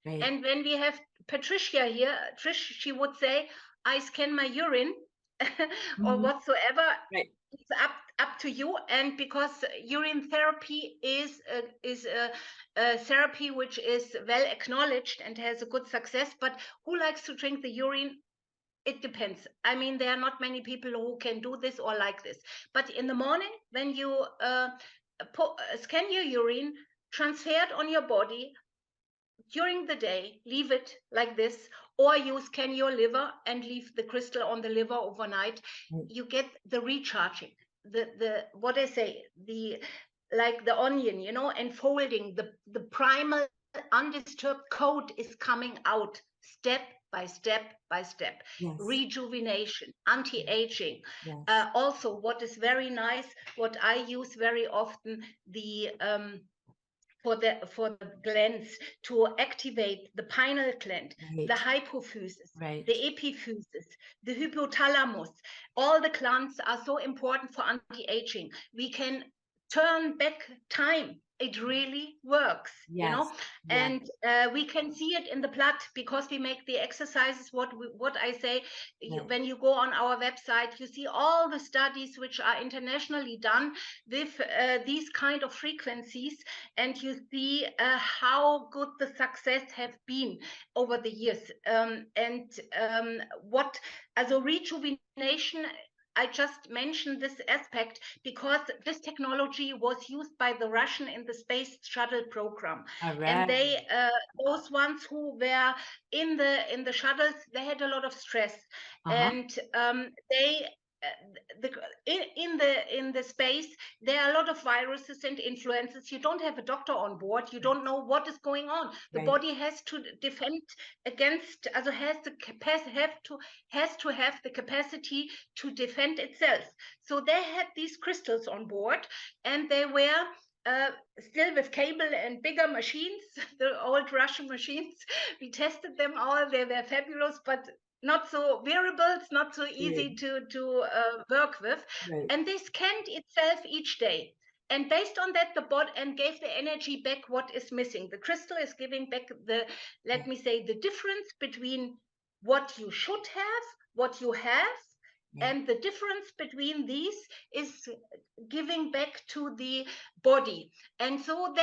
Right. And when we have Patricia here, Trish, she would say, I scan my urine or Mhm. whatsoever. Right. It's up to you. And because urine therapy is a therapy which is well acknowledged and has a good success, but who likes to drink the urine? It depends. I mean, there are not many people who can do this or like this. But in the morning, when you scan your urine, transfer it on your body, during the day, leave it like this, or you scan your liver and leave the crystal on the liver overnight. Right. You get the recharging, the what I say, the like the onion, unfolding, the primal undisturbed code is coming out step by step by step. Yes. Rejuvenation, anti-aging. Yes. Also, what is very nice, what I use very often, the for the glands to activate the pineal gland, the Right. hypophysis, Right. the epiphysis, the hypothalamus. All the glands are so important for anti-aging. We can turn back time. It really works, Yes. Yes. and we can see it in the blood because we make the exercises. What I say, Right. when you go on our website, you see all the studies which are internationally done with these kind of frequencies, and you see how good the success have been over the years. And what, as a rejuvenation, I just mentioned this aspect because this technology was used by the Russian in the space shuttle program, All and right. they those ones who were in the shuttles, they had a lot of stress, Uh-huh. and they the in the space, there are a lot of viruses and influences. You don't have a doctor on board, you don't know what is going on. The Right. body has to defend against, also has the capacity, has to have the capacity to defend itself. So they had these crystals on board, and they were uh, still with cable and bigger machines, the old Russian machines. We tested them all, they were fabulous, but not so wearables, not so Yeah. easy to work with. Right. And they scanned itself each day. And based on that, the bot and gave the energy back what is missing. The crystal is giving back the, let me say, the difference between what you should have, what you have, Right. and the difference between these is giving back to the body. And so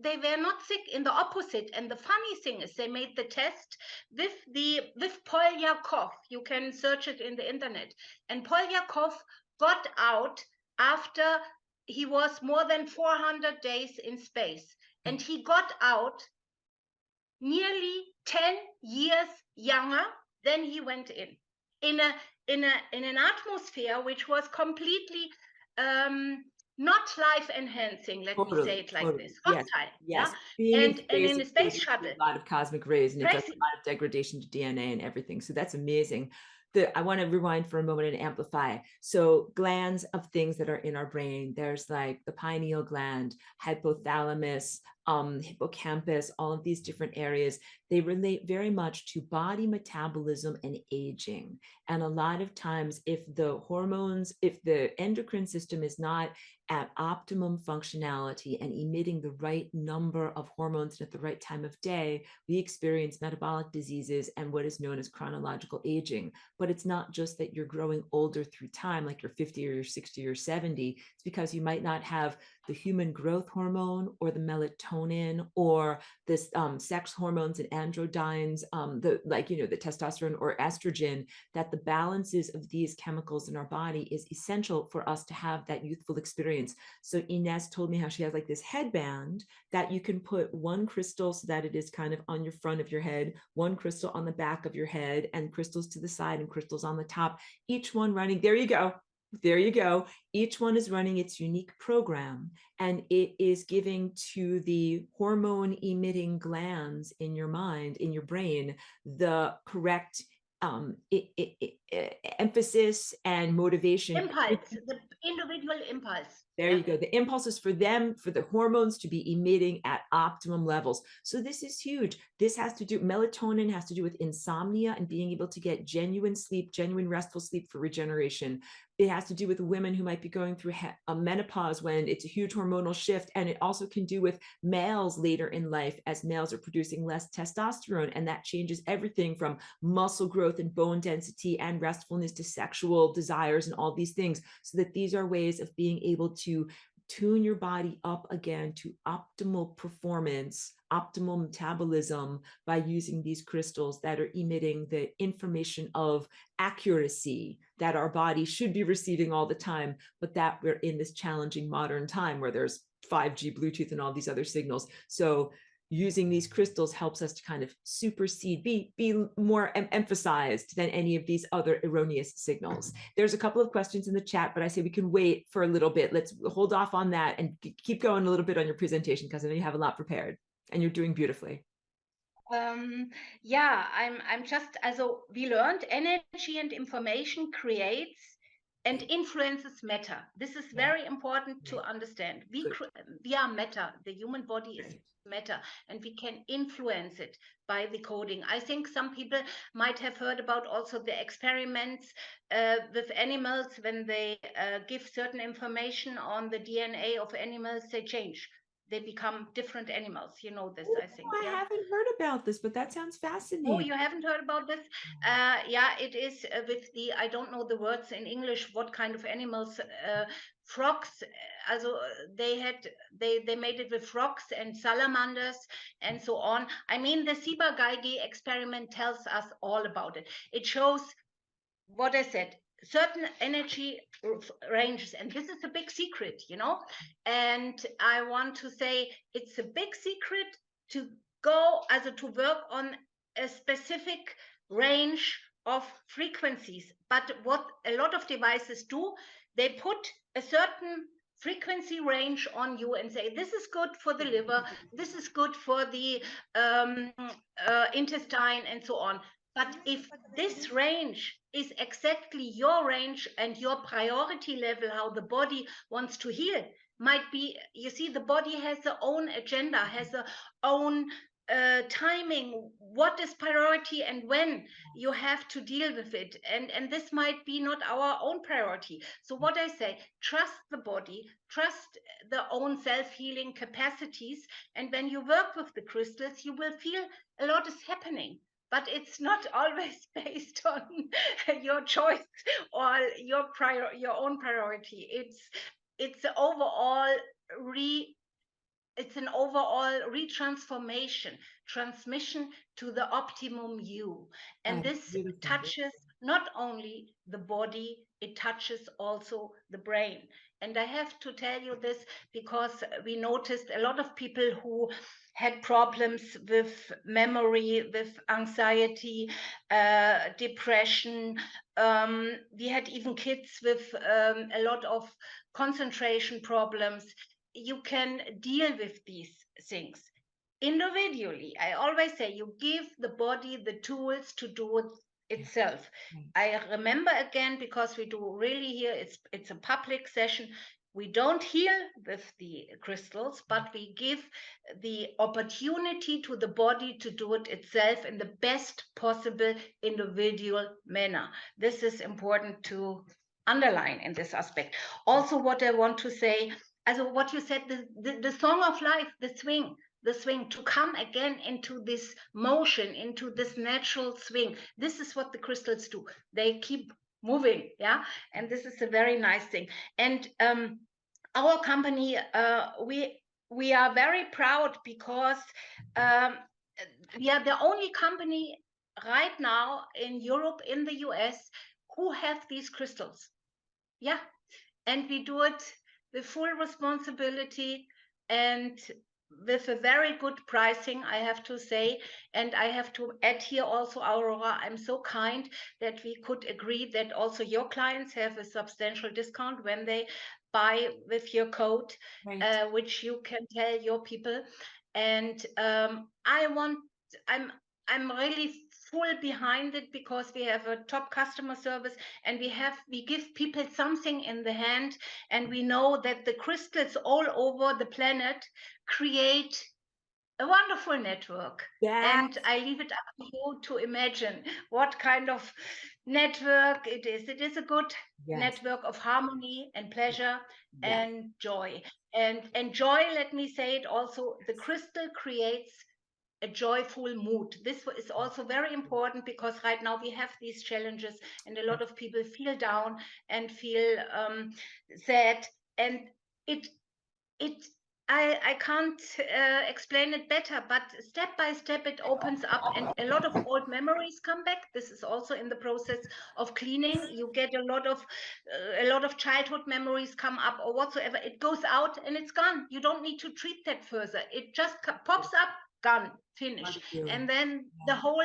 they were not sick, in the opposite. And the funny thing is, they made the test with Polyakov. You can search it in the internet. And Polyakov got out after he was more than 400 days in space, and he got out nearly 10 years younger than he went in an atmosphere which was completely not life enhancing, let me say Totally, it like totally. this, Yes, hostile. Yeah. yes. Being in And space in the space exposes to shuttle, a lot of cosmic rays, and it does a crazy. lot of degradation to DNA and everything. So that's amazing. I want to rewind for a moment and amplify. So glands of things that are in our brain, there's like the pineal gland, hypothalamus, hippocampus, all of these different areas. They relate very much to body metabolism and aging. And a lot of times, if the hormones, if the endocrine system is not at optimum functionality and emitting the right number of hormones at the right time of day, we experience metabolic diseases and what is known as chronological aging. But it's not just that you're growing older through time, like you're 50 or you're 60 or 70. It's because you might not have the human growth hormone or the melatonin or this sex hormones and androgens, the testosterone or estrogen, that the balances of these chemicals in our body is essential for us to have that youthful experience. So Ines told me how she has like this headband that you can put one crystal so that it is kind of on your front of your head, one crystal on the back of your head, and crystals to the side and crystals on the top, each one running, there you go. There you go. Each one is running its unique program, and it is giving to the hormone emitting glands in your mind, in your brain, the correct emphasis and motivation. Impulse, the individual impulse. There you go. The impulse is for them, for the hormones to be emitting at optimum levels. So this is huge. This has to do, melatonin has to do with insomnia and being able to get genuine sleep, genuine restful sleep for regeneration. It has to do with women who might be going through a menopause when it's a huge hormonal shift. And it also can do with males later in life as males are producing less testosterone. And that changes everything from muscle growth and bone density and restfulness to sexual desires and all these things. So that these are ways of being able to tune your body up again to optimal performance, optimal metabolism by using these crystals that are emitting the information of accuracy that our body should be receiving all the time, but that we're in this challenging modern time where there's 5G, Bluetooth, and all these other signals. So using these crystals helps us to kind of supersede, be more emphasized than any of these other erroneous signals. There's a couple of questions in the chat, but I say we can wait for a little bit. Let's hold off on that and keep going a little bit on your presentation, because I know you have a lot prepared and you're doing beautifully. Yeah, I'm just, also we learned energy and information creates and influences matter. This is very important to understand. We are matter. The human body is matter, and we can influence it by the coding. I think some people might have heard about also the experiments with animals. When they give certain information on the DNA of animals, they change. They become different animals. You know this, I think. I haven't heard about this, but that sounds fascinating. Oh, you haven't heard about this? Yeah, it is with the, I don't know the words in English, what kind of animals, frogs. Also they made it with frogs and salamanders and so on. I mean, the Ciba-Geigy experiment tells us all about it. It shows what I said, certain energy ranges, and this is a big secret, you know. And I want to say it's a big secret to go, also to work on a specific range of frequencies. But what a lot of devices do, they put a certain frequency range on you and say, this is good for the liver, this is good for the intestine, and so on. But if this range is exactly your range and your priority level, how the body wants to heal, might be, you see, the body has their own agenda, has their own timing, what is priority and when you have to deal with it. And this might be not our own priority. So what I say, trust the body, trust the own self-healing capacities. And when you work with the crystals, you will feel a lot is happening. But it's not always based on your choice or your own priority. It's an overall retransformation, transmission to the optimum you. And this touches not only the body, it touches also the brain. And I have to tell you this because we noticed a lot of people who had problems with memory, with anxiety, depression. We had even kids with a lot of concentration problems. You can deal with these things individually. I always say you give the body the tools to do it itself. I remember again, because we do really here, it's a public session. We don't heal with the crystals, but we give the opportunity to the body to do it itself in the best possible individual manner. This is important to underline in this aspect. Also, what I want to say, as what you said, the song of life, the swing, to come again into this motion, into this natural swing. This is what the crystals do. They keep moving, yeah? And this is a very nice thing. And our company, we are very proud because we are the only company right now in Europe, in the US, who have these crystals. Yeah, and we do it with full responsibility and with a very good pricing, I have to say. And I have to add here also, Aurora, I'm so kind that we could agree that also your clients have a substantial discount when they buy with your code, which you can tell your people. And I'm really full behind it because we have a top customer service, and we give people something in the hand, and we know that the crystals all over the planet create a wonderful network. That, And I leave it up to you to imagine what kind of network it is. It is a good yes, network of harmony and pleasure yes, and joy. And joy, let me say it also, the crystal creates a joyful mood. This is also very important because right now we have these challenges, and a lot of people feel down and feel sad. And it it I can't explain it better, but step by step it opens up, and a lot of old memories come back. This is also in the process of cleaning. You get a lot of childhood memories come up or whatsoever. It goes out and it's gone. You don't need to treat that further. It just pops up, gone, finished, and then the whole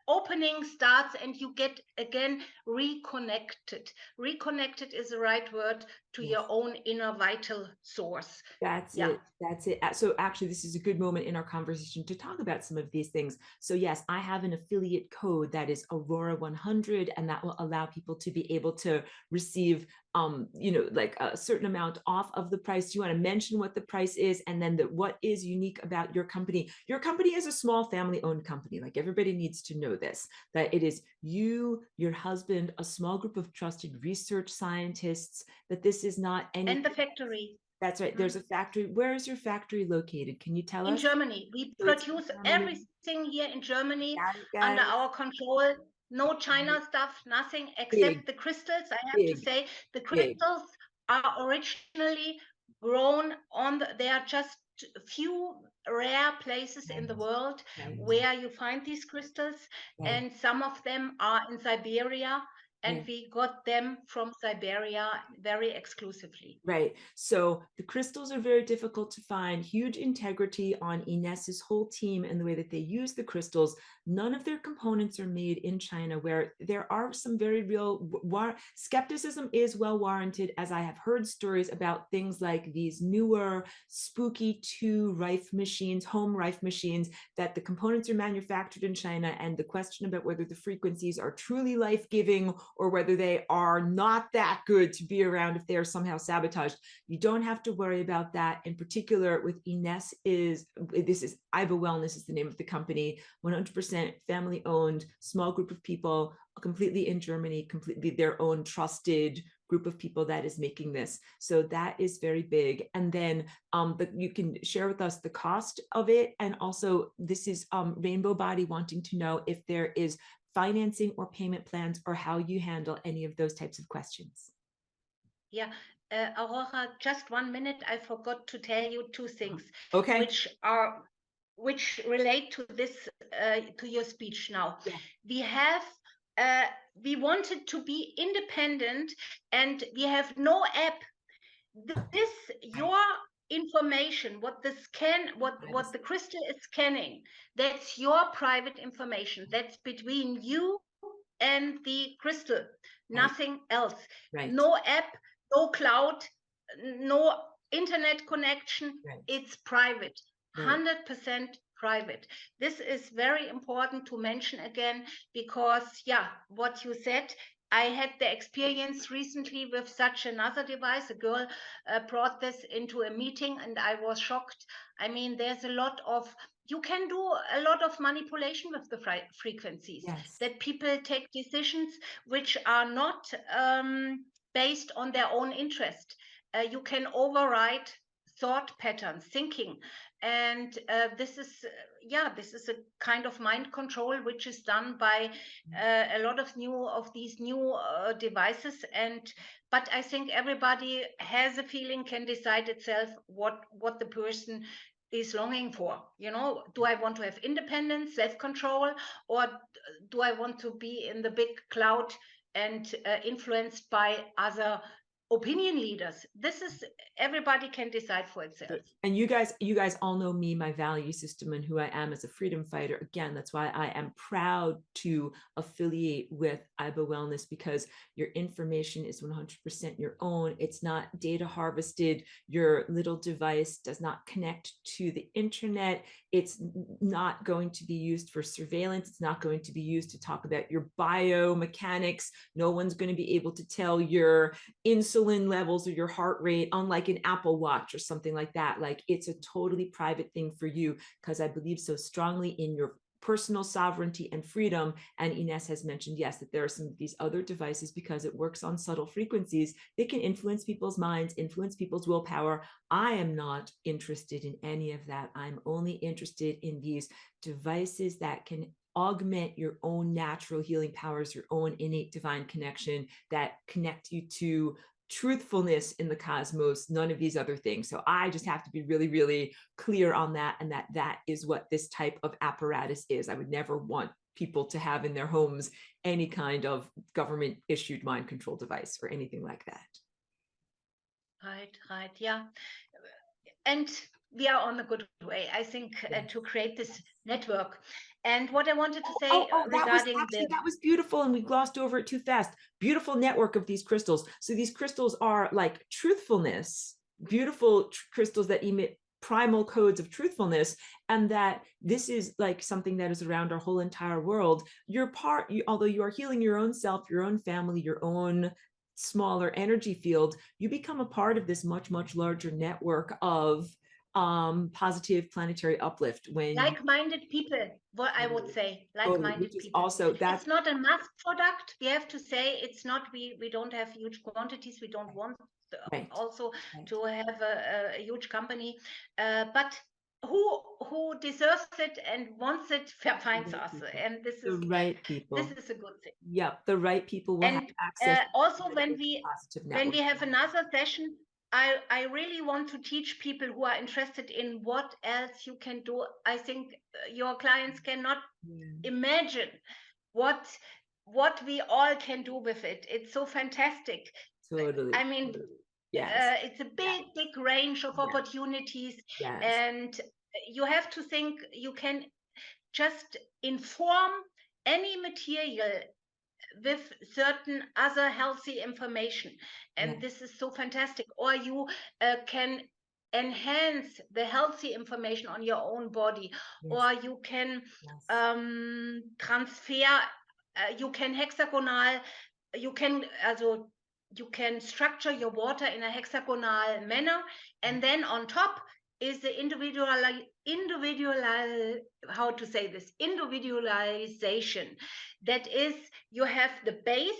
opening starts, and you get again reconnected. Reconnected is the right word to your own inner vital source. That's Yeah. it. That's it. So actually, this is a good moment in our conversation to talk about some of these things. So yes, I have an affiliate code that is Aurora 100, and that will allow people to be able to receive, like a certain amount off of the price. Do you want to mention what the price is, and then what is unique about your company? Your company is a small family-owned company. Like, everybody needs to know this, that it is you, your husband, a small group of trusted research scientists, that this is not any. And the factory. That's right. There's a factory. Where is your factory located? Can you tell In us? Germany. We So it's in produce Germany. everything here in Germany Got it, under guys. our control. No China stuff, nothing Big, except the crystals. I have to big, say, the big. crystals are originally grown there are just a few rare places in the world Right, where you find these crystals, right, and some of them are in Siberia, and right. we got them from Siberia very exclusively. Right. So the crystals are very difficult to find. Huge integrity on Ines's whole team and the way that they use the crystals. None of their components are made in China, where there are some very real skepticism is well warranted, as I have heard stories about things like these newer spooky 2 rife machines, home rife machines, that the components are manufactured in China, and the question about whether the frequencies are truly life-giving or whether they are not that good to be around if they are somehow sabotaged. You don't have to worry about that. In particular, with Ines, this is EIBA-Wellness is the name of the company, 100% family owned, small group of people, completely in Germany, completely their own trusted group of people that is making this. So that is very big. And then you can share with us the cost of it. And also, this is Rainbow Body wanting to know if there is financing or payment plans, or how you handle any of those types of questions. Yeah, Aurora, just 1 minute. I forgot to tell you 2 things, Okay. which relate to this, to your speech now. Yeah. We wanted to be independent, and we have no app. Your information, what the crystal is scanning, that's your private information. That's between you and the crystal, nothing else. Right. No app, no cloud, no internet connection. Right. It's private, Right. 100% private. This is very important to mention again, because what you said, I had the experience recently with such another device. A girl brought this into a meeting, and I was shocked. I mean, you can do a lot of manipulation with the frequencies. Yes. That people take decisions which are not based on their own interest. You can override thought patterns, thinking, and this is a kind of mind control which is done by a lot of these new devices. But I think everybody has a feeling, can decide itself what the person is longing for. Do I want to have independence, self-control, or do I want to be in the big cloud and influenced by other opinion leaders. This is, everybody can decide for itself. And you guys all know me, my value system, and who I am as a freedom fighter. Again, that's why I am proud to affiliate with EIBA Wellness, because your information is 100% your own. It's not data harvested. Your little device does not connect to the internet. It's not going to be used for surveillance. It's not going to be used to talk about your biomechanics. No one's going to be able to tell your insulin levels or your heart rate, unlike an Apple Watch or something like that. Like, it's a totally private thing for you, because I believe so strongly in your personal sovereignty and freedom. And Ines has mentioned, yes, that there are some of these other devices, because it works on subtle frequencies, they can influence people's minds, influence people's willpower. I am not interested in any of that. I'm only interested in these devices that can augment your own natural healing powers, your own innate divine connection, that connect you to truthfulness in the cosmos, none of these other things. So I just have to be really, really clear on that, and that is what this type of apparatus is. I would never want people to have in their homes any kind of government issued mind control device or anything like that. Right, yeah. And we are on a good way, I think, to create this network. And what I wanted to say regarding that was beautiful, and we glossed over it too fast. Beautiful network of these crystals. So these crystals are like truthfulness, beautiful crystals that emit primal codes of truthfulness, and that this is like something that is around our whole entire world. Although you are healing your own self, your own family, your own smaller energy field, you become a part of this much, much larger network of positive planetary uplift. When like-minded people, what I would say, like-minded people. Also, it's not a mass product. We have to say, it's not, we don't have huge quantities. We don't want also to have a huge company, but who deserves it and wants it finds us, and this is the right people. This is a good thing. Yep, the right people will have access. Also, when we have another session, I really want to teach people who are interested in what else you can do. I think your clients cannot imagine what we all can do with it. It's so fantastic. Totally. I mean, yes. It's a big range of opportunities. Yes. And you have to think you can just inform any material with certain other healthy information, and this is so fantastic. Or you can enhance the healthy information on your own body, or you can transfer, you can hexagonal, you can structure your water in a hexagonal manner, and then on top is the individualization. That is, you have the base,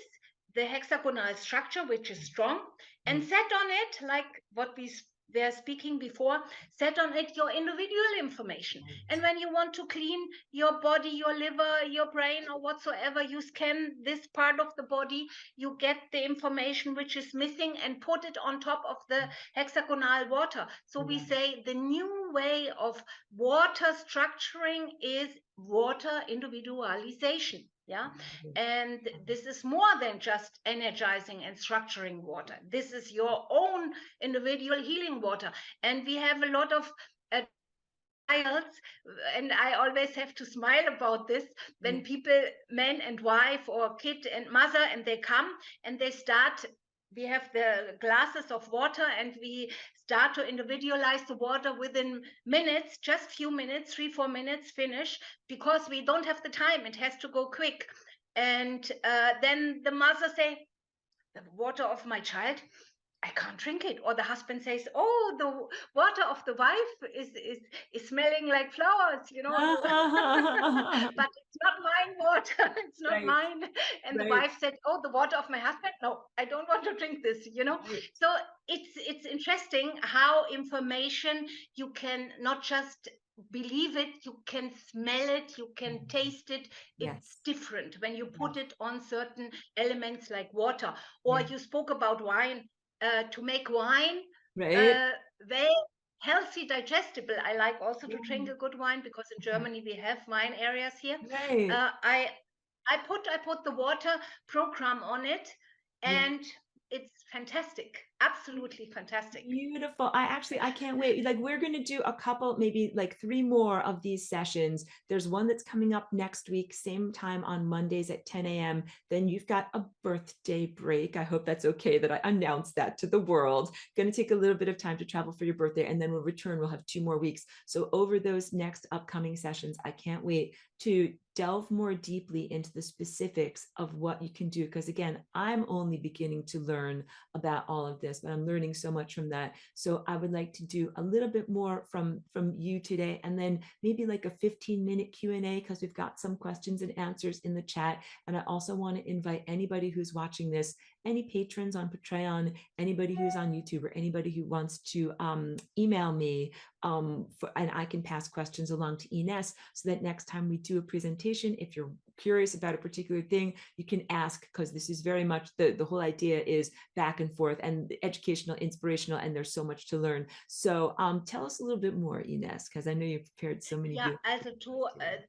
the hexagonal structure, which is strong, and set on it, like what we were speaking before, set on it your individual information. And when you want to clean your body, your liver, your brain, or whatsoever, you scan this part of the body, you get the information which is missing and put it on top of the hexagonal water. So we say the new way of water structuring is water individualization. Yeah. And this is more than just energizing and structuring water. This is your own individual healing water. And we have a lot of trials, and I always have to smile about this when people, man and wife or kid and mother, and they come and they start. We have the glasses of water, and we start to individualize the water within minutes, just few minutes, 3-4 minutes, finish, because we don't have the time. It has to go quick. And then the mother say, the water of my child, I can't drink it. Or the husband says, oh, the water of the wife is smelling like flowers, you know. But it's not mine water. It's not mine. And the wife said, oh, the water of my husband? No, I don't want to drink this, you know. So it's interesting how information, you can not just believe it, you can smell it, you can taste it. It's different when you put it on certain elements like water. Or you spoke about wine. To make wine very healthy, digestible. I like also to drink a good wine, because in Germany we have wine areas here. I put the water program on it, and it's fantastic, absolutely fantastic. Beautiful. I can't wait. Like, we're going to do a couple, maybe like 3 more of these sessions. There's one that's coming up next week, same time on Mondays at 10 a.m. Then you've got a birthday break. I hope that's okay that I announced that to the world. Going to take a little bit of time to travel for your birthday, and then we'll return. We'll have 2 more weeks. So over those next upcoming sessions, I can't wait to delve more deeply into the specifics of what you can do. Because again, I'm only beginning to learn about all of this, but I'm learning so much from that. So I would like to do a little bit more from you today, and then maybe like a 15-minute Q&A, because we've got some questions and answers in the chat. And I also want to invite anybody who's watching this, any patrons on Patreon, anybody who's on YouTube, or anybody who wants to email me, and I can pass questions along to Ines, so that next time we do a presentation, if you're curious about a particular thing, you can ask, because this is very much the whole idea is back and forth and educational, inspirational, and there's so much to learn. So tell us a little bit more, Ines, because I know you've prepared so many Yeah, beautiful also to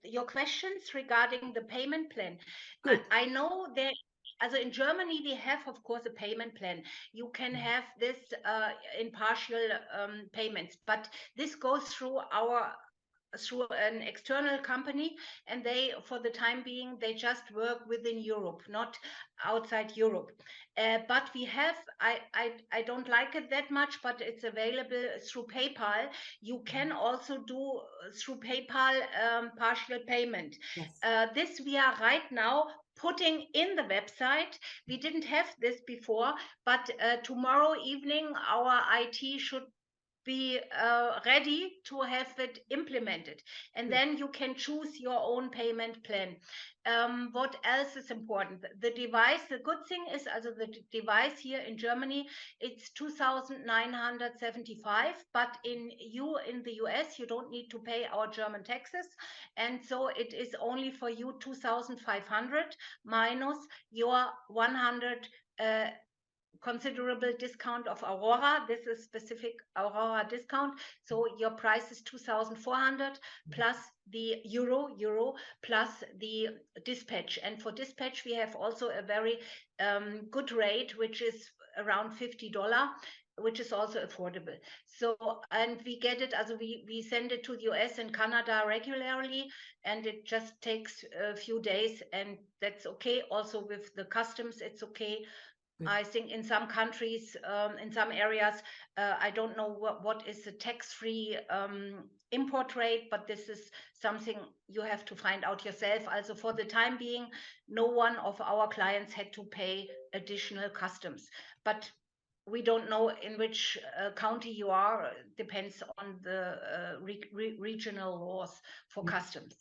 your questions regarding the payment plan. Good. I know that, also in Germany, we have, of course, a payment plan. You can have this in partial payments, but this goes through an external company, and they, for the time being, they just work within Europe, not outside Europe. But we have, I don't like it that much, but it's available through PayPal. You can also do through PayPal partial payment. Yes. This we are right now putting in the website. We didn't have this before, but tomorrow evening our IT should be ready to have it implemented, and then you can choose your own payment plan. What else is important? The device, the good thing is, also the device here in Germany, it's 2,975, but in the US you don't need to pay our German taxes, and so it is only for you 2,500 minus your 100 considerable discount of Aurora. This is specific Aurora discount. So your price is 2,400 plus the euro plus the dispatch. And for dispatch, we have also a very good rate, which is around $50, which is also affordable. So, and we get it, as we send it to the US and Canada regularly, and it just takes a few days, and that's okay. Also with the customs, it's okay. I think in some countries, in some areas, I don't know what is the tax-free import rate, but this is something you have to find out yourself. Also, for the time being, no one of our clients had to pay additional customs. But we don't know in which county you are. Depends on the regional laws for customs,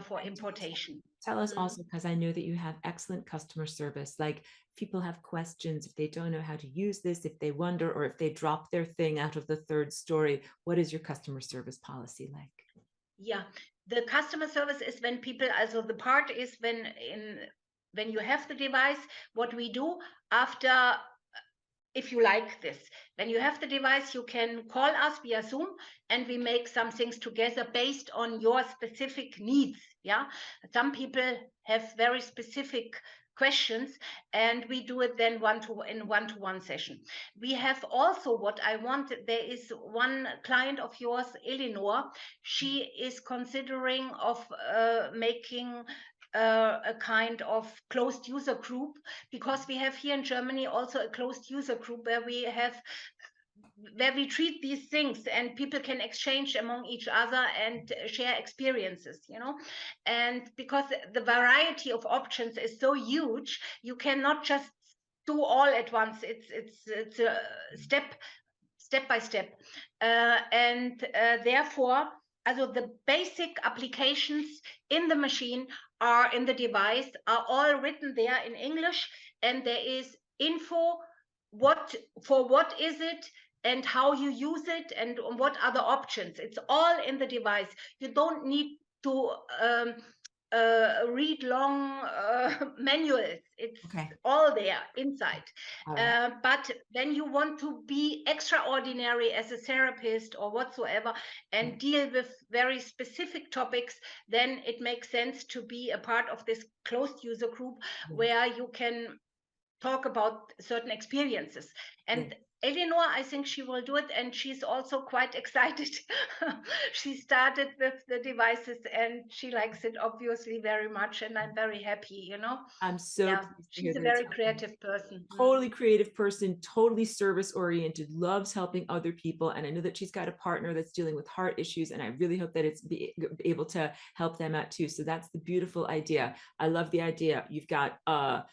for importation. Tell us also, because I know that you have excellent customer service. Like, people have questions, if they don't know how to use this, if they wonder, or if they drop their thing out of the 3rd story, what is your customer service policy like? Yeah, the customer service is when people, also the part is when you have the device, what we do after, if you like this, when you have the device, you can call us via Zoom, and we make some things together based on your specific needs. Yeah, some people have very specific questions, and we do it then one-to-one session. We have also, what I want, there is one client of yours, Eleanor. She is considering of making a kind of closed user group, because we have here in Germany also a closed user group where we treat these things, and people can exchange among each other and share experiences, and because the variety of options is so huge, you cannot just do all at once. It's a step by step, and therefore, also the basic applications in the machine are in the device, are all written there in English, and there is info what is it and how you use it and what are the options. It's all in the device. You don't need to read long manuals. It's all there inside. But when you want to be extraordinary as a therapist or whatsoever and deal with very specific topics, then it makes sense to be a part of this closed user group where you can talk about certain experiences. And Eleanor, I think she will do it, and she's also quite excited. She started with the devices and she likes it obviously very much, and I'm very happy, you know. I'm so Yeah, pleased to hear she's a that it's very helping. creative person. Totally creative person, totally service oriented, loves helping other people. And I know that she's got a partner that's dealing with heart issues, and I really hope that it's able to help them out too. So that's the beautiful idea. I love the idea. You've got a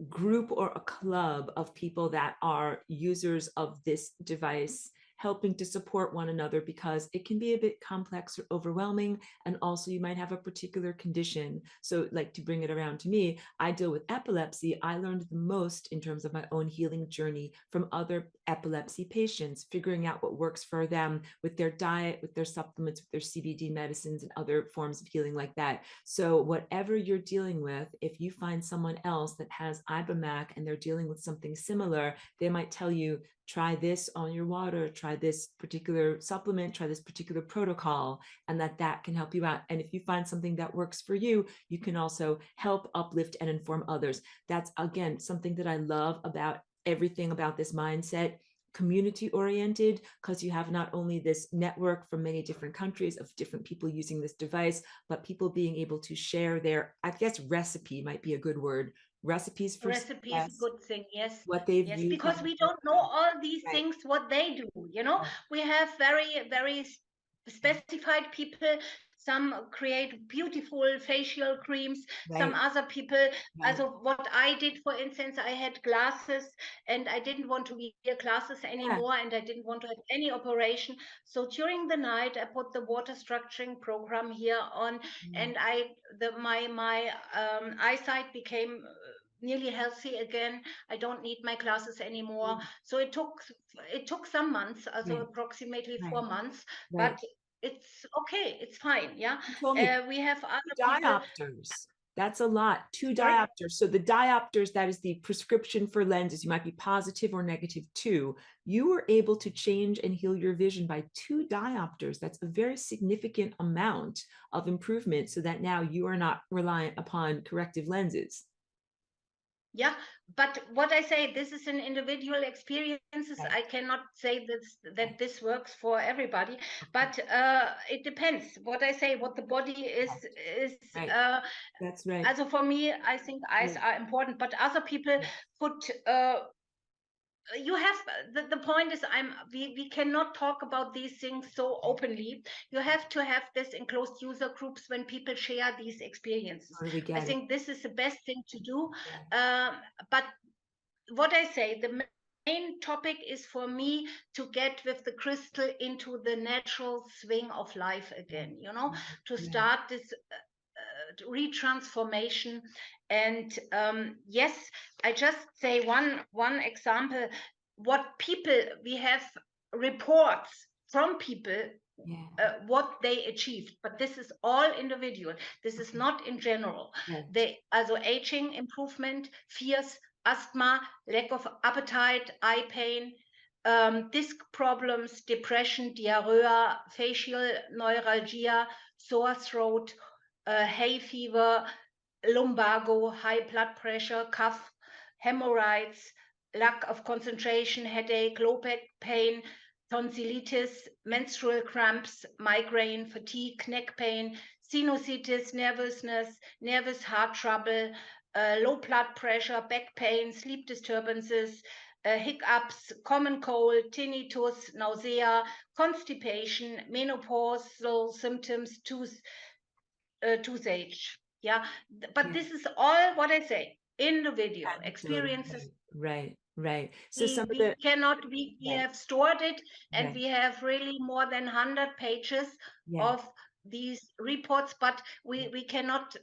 group or a club of people that are users of this device, helping to support one another, because it can be a bit complex or overwhelming. And also you might have a particular condition. So like, to bring it around to me, I deal with epilepsy. I learned the most in terms of my own healing journey from other epilepsy patients, figuring out what works for them with their diet, with their supplements, with their CBD medicines and other forms of healing like that. So whatever you're dealing with, if you find someone else that has EIBA MAC and they're dealing with something similar, they might tell you, try this on your water, try this particular supplement, try this particular protocol, and that can help you out. And if you find something that works for you, you can also help uplift and inform others. That's, again, something that I love about everything about this mindset, community oriented, because you have not only this network from many different countries of different people using this device, but people being able to share their, I guess recipe might be a good word, recipes for Recipe is a success, good thing, yes. what they've Yes, used because on we their don't know all these right, things, what they do, you know. right, We have very specified people. Some create beautiful facial creams, some right, other people. right. Also, what I did, for instance, I had glasses and I didn't want to wear glasses Yeah. anymore, and I didn't want to have any operation. So during the night, I put the water structuring program here on, and my eyesight became nearly healthy again. I don't need my glasses anymore. So it took some months, also Right, approximately right, 4 months, right. but it's okay. It's fine. Yeah. You told me We have other 2 people. diopters. That's a lot. 2 Sorry. diopters. So the diopters, that is the prescription for lenses. You might be positive or negative 2. You were able to change and heal your vision by 2 diopters. That's a very significant amount of improvement, so that now you are not reliant upon corrective lenses. Yeah, but what I say, this is an individual experiences. Right. I cannot say this that this works for everybody, Okay. but it depends. What I say, what the body is. Right. That's right. Also for me, I think eyes Right. are important, but other people could. You have the point is we cannot talk about these things so openly. You have to have this in closed user groups when people share these experiences. Totally I get it. think this is the best thing to do. Yeah. But what I say, the main topic is for me to get with the crystal into the natural swing of life again, you know, to Yeah. start this retransformation. And yes, I just say one example. What people, we have reports from people Yeah. what they achieved, but this is all individual. This is not in general. Right. They also aging improvement, fears, asthma, lack of appetite, eye pain, disc problems, depression, diarrhea, facial neuralgia, sore throat, hay fever, lumbago, high blood pressure, cough, hemorrhoids, lack of concentration, headache, low back pain, tonsillitis, menstrual cramps, migraine, fatigue, neck pain, sinusitis, nervousness, nervous heart trouble, low blood pressure, back pain, sleep disturbances, hiccups, common cold, tinnitus, nausea, constipation, menopausal symptoms, toothache. Yeah, but Yeah. this is all what I say, individual Anecdotal. experiences. Right. Right. So we some of we the cannot we right. have stored it, and Right. we have really more than 100 pages Yeah. of these reports, but we cannot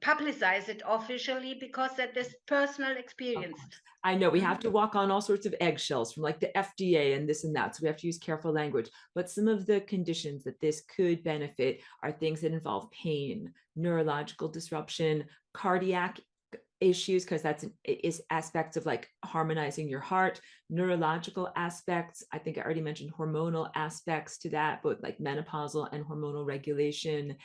publicize it officially because that is personal Of experience. course. I know we have Mhm. to walk on all sorts of eggshells from like the FDA and this and that. So we have to use careful language. But some of the conditions that this could benefit are things that involve pain, neurological disruption, cardiac issues, because that's is aspects of like harmonizing your heart, neurological aspects. I think I already mentioned hormonal aspects to that, both like menopausal and hormonal regulation,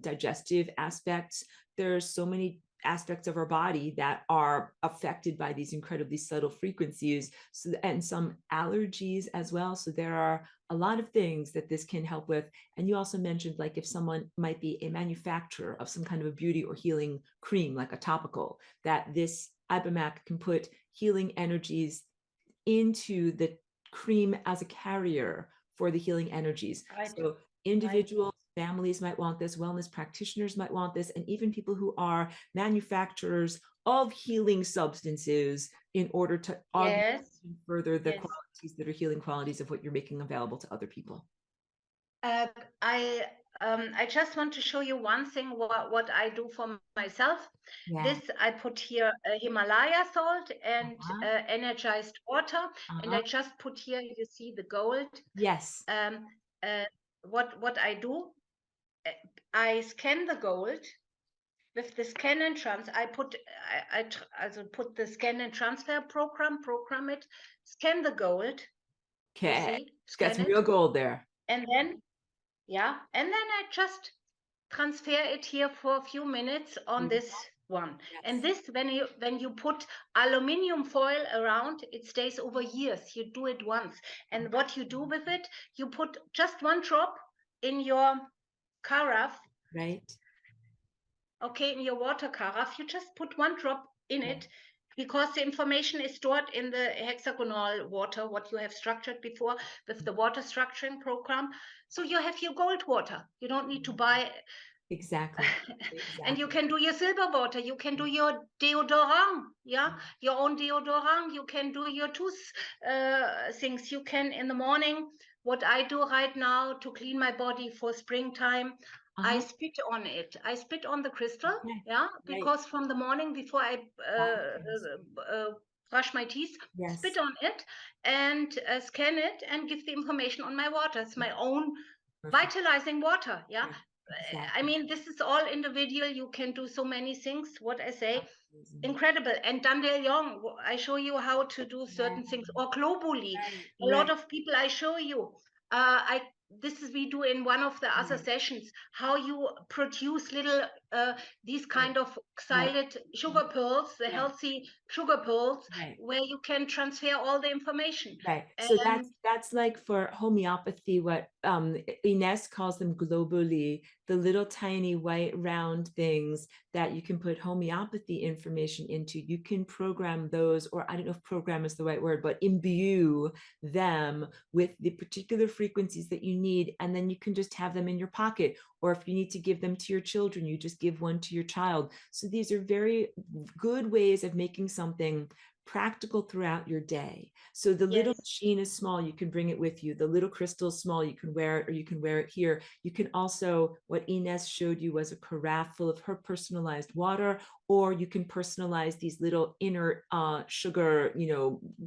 digestive aspects. There's so many aspects of our body that are affected by these incredibly subtle frequencies, so, and some allergies as well. So there are a lot of things that this can help with. And you also mentioned, like, if someone might be a manufacturer of some kind of a beauty or healing cream, like a topical, that this EIBA MAC can put healing energies into the cream as a carrier for the healing energies. Right. So individuals, families might want this, wellness practitioners might want this, and even people who are manufacturers of healing substances in order to augment Yes. and further the Yes. qualities that are healing qualities of what you're making available to other people. Uh, I I just want to show you one thing what I do for myself. Yeah. This I put here Himalaya salt and energized water, and I just put here, you see the gold. Yes. What I do, I scan the gold with the scan and transfer. I also put the scan and transfer program it, scan the gold. You Okay. see, It's got scan some it, real gold there. and then and then I just transfer it here for a few minutes on this one. Yes. And this, when you put aluminium foil around, it stays over years. You do it once. And what you do with it, you put just one drop in your carafe. Right. Okay, in your water carafe, you just put one drop in it, because the information is stored in the hexagonal water, what you have structured before with the water structuring program. So you have your gold water. You don't need to buy. Exactly. And you can do your silver water. You can do your deodorant, your own deodorant. You can do your tooth things. You can, in the morning, what I do right now to clean my body for springtime, I spit on it. I spit on the crystal, because from the morning before I brush my teeth, spit on it and scan it and give the information on my water. It's my own vitalizing water. I mean, this is all individual. You can do so many things. What I say, incredible. And Dandelion, I show you how to do certain things. Or globally, a lot of people I show you. This is we do in one of the other sessions, how you produce little these kind of xylate sugar pearls, the healthy sugar pearls, where you can transfer all the information. Right. So that's like for homeopathy, what Ines calls them globally, the little tiny white round things that you can put homeopathy information into. You can program those, or I don't know if program is the right word, but imbue them with the particular frequencies that you need, and then you can just have them in your pocket. Or if you need to give them to your children, you just give one to your child. So these are very good ways of making something practical throughout your day. So the little machine is small, you can bring it with you. The little crystal is small, you can wear it, or you can wear it here. You can also, what Ines showed you was a carafe full of her personalized water, or you can personalize these little inner sugar,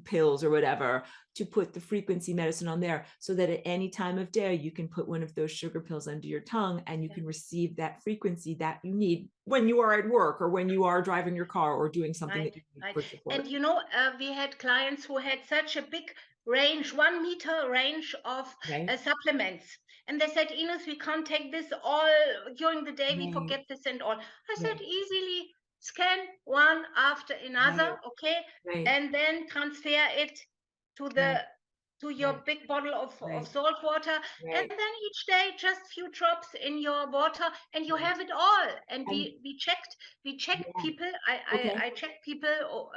pills or whatever, to put the frequency medicine on there, so that at any time of day, you can put one of those sugar pills under your tongue and you can receive that frequency that you need when you are at work, or when you are driving your car, or doing something that you need for support. And we had clients who had such a big range, 1 meter range of supplements. And they said, Ines, we can't take this all during the day. We forget this and all. I said, easily scan one after another, and then transfer it to your big bottle of salt water, and then each day just few drops in your water, and you have it all. And we checked people. I check people.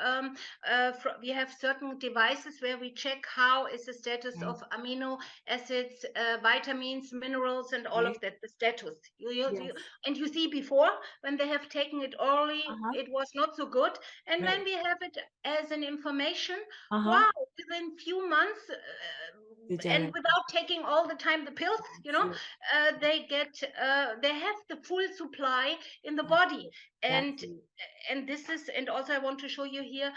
We have certain devices where we check how is the status of amino acids, vitamins, minerals, and all of that, the status. And you see, before, when they have taken it orally, it was not so good, and when we have it as an information, wow, within few months, and without taking all the time the pills, they have the full supply in the body. And this is, and also I want to show you here,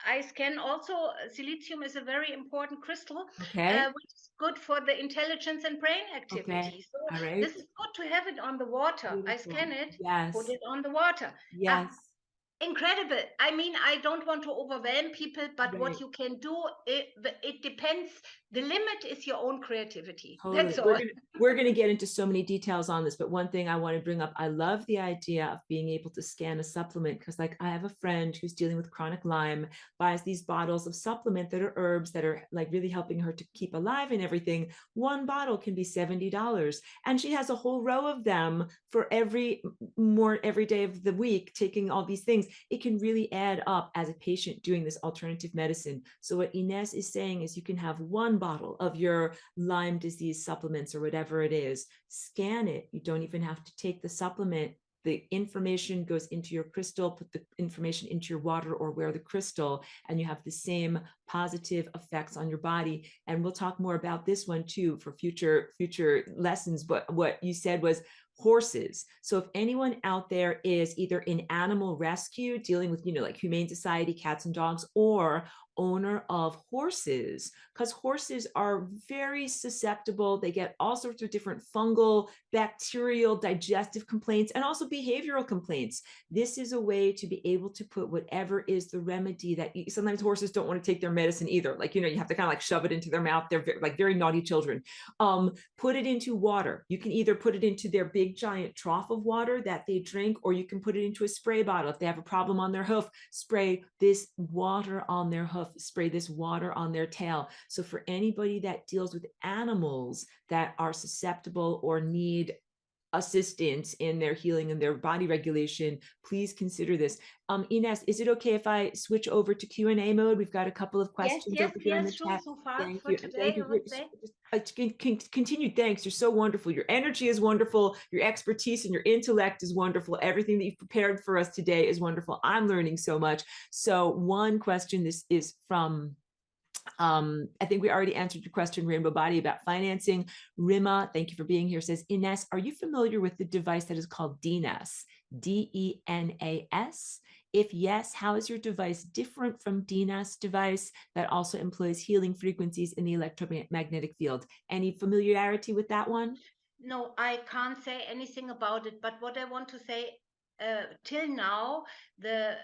I scan also, silicium is a very important crystal, which is good for the intelligence and brain activity. So this is good to have it on the water. Beautiful. I scan it, put it on the water. Incredible. I mean, I don't want to overwhelm people, but what you can do, it depends The limit is your own creativity. Totally. That's all. We're gonna get into so many details on this, but one thing I want to bring up, I love the idea of being able to scan a supplement, because like I have a friend who's dealing with chronic Lyme, buys these bottles of supplement that are herbs that are like really helping her to keep alive and everything. One bottle can be $70, and she has a whole row of them for every day of the week, taking all these things. It can really add up as a patient doing this alternative medicine. So what Ines is saying is you can have one bottle of your Lyme disease supplements or whatever it is, scan it. You don't even have to take the supplement. The information goes into your crystal, put the information into your water or wear the crystal, and you have the same positive effects on your body. And we'll talk more about this one too for future lessons. But what you said was horses. So if anyone out there is either in animal rescue, dealing with, like Humane Society, cats and dogs, or owner of horses, because horses are very susceptible. They get all sorts of different fungal, bacterial, digestive complaints, and also behavioral complaints. This is a way to be able to put whatever is the remedy that sometimes horses don't want to take their medicine either. Like, you have to kind of like shove it into their mouth. They're very naughty children. Put it into water. You can either put it into their big giant trough of water that they drink, or you can put it into a spray bottle. If they have a problem on their hoof, spray this water on their hoof, spray this water on their tail. So for anybody that deals with animals that are susceptible or need assistance in their healing and their body regulation, please consider this. Ines, is it okay if I switch over to Q&A mode? We've got a couple of questions over here in the Sure. chat. So far Thank for you. today, Thank I you. would say. Continued thanks. You're so wonderful. Your energy is wonderful. Your expertise and your intellect is wonderful. Everything that you've prepared for us today is wonderful. I'm learning so much. So one question, this is from I think we already answered your question, Rainbow Body, about financing. Rima, thank you for being here, says, Ines, are you familiar with the device that is called DNAS? DENAS? If yes, how is your device different from DNAS device that also employs healing frequencies in the electromagnetic field? Any familiarity with that one? No, I can't say anything about it. But what I want to say, till now, the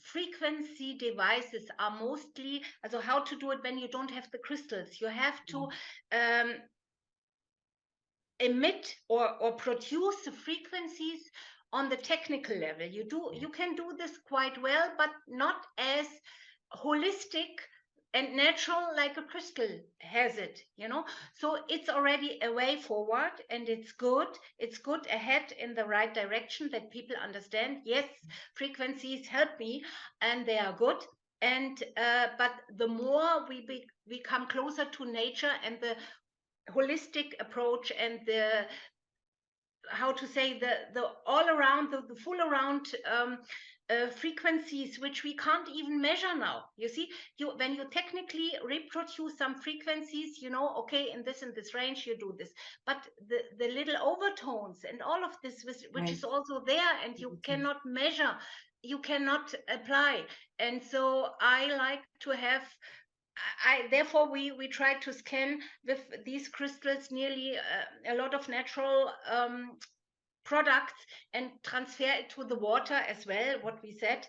frequency devices are mostly, also how to do it when you don't have the crystals. You have to emit or produce the frequencies on the technical level. You can do this quite well, but not as holistic and natural like a crystal has it, so it's already a way forward, and it's good ahead in the right direction, that people understand, yes, frequencies help me and they are good. And but the more we come closer to nature and the holistic approach and the, how to say, the all around, the full around frequencies, which we can't even measure now. You see, when you technically reproduce some frequencies, okay, in this range you do this, but the little overtones and all of this, which is also there, and you cannot measure, you cannot apply. And so I like to have, therefore we try to scan with these crystals nearly a lot of natural products and transfer it to the water as well, what we said.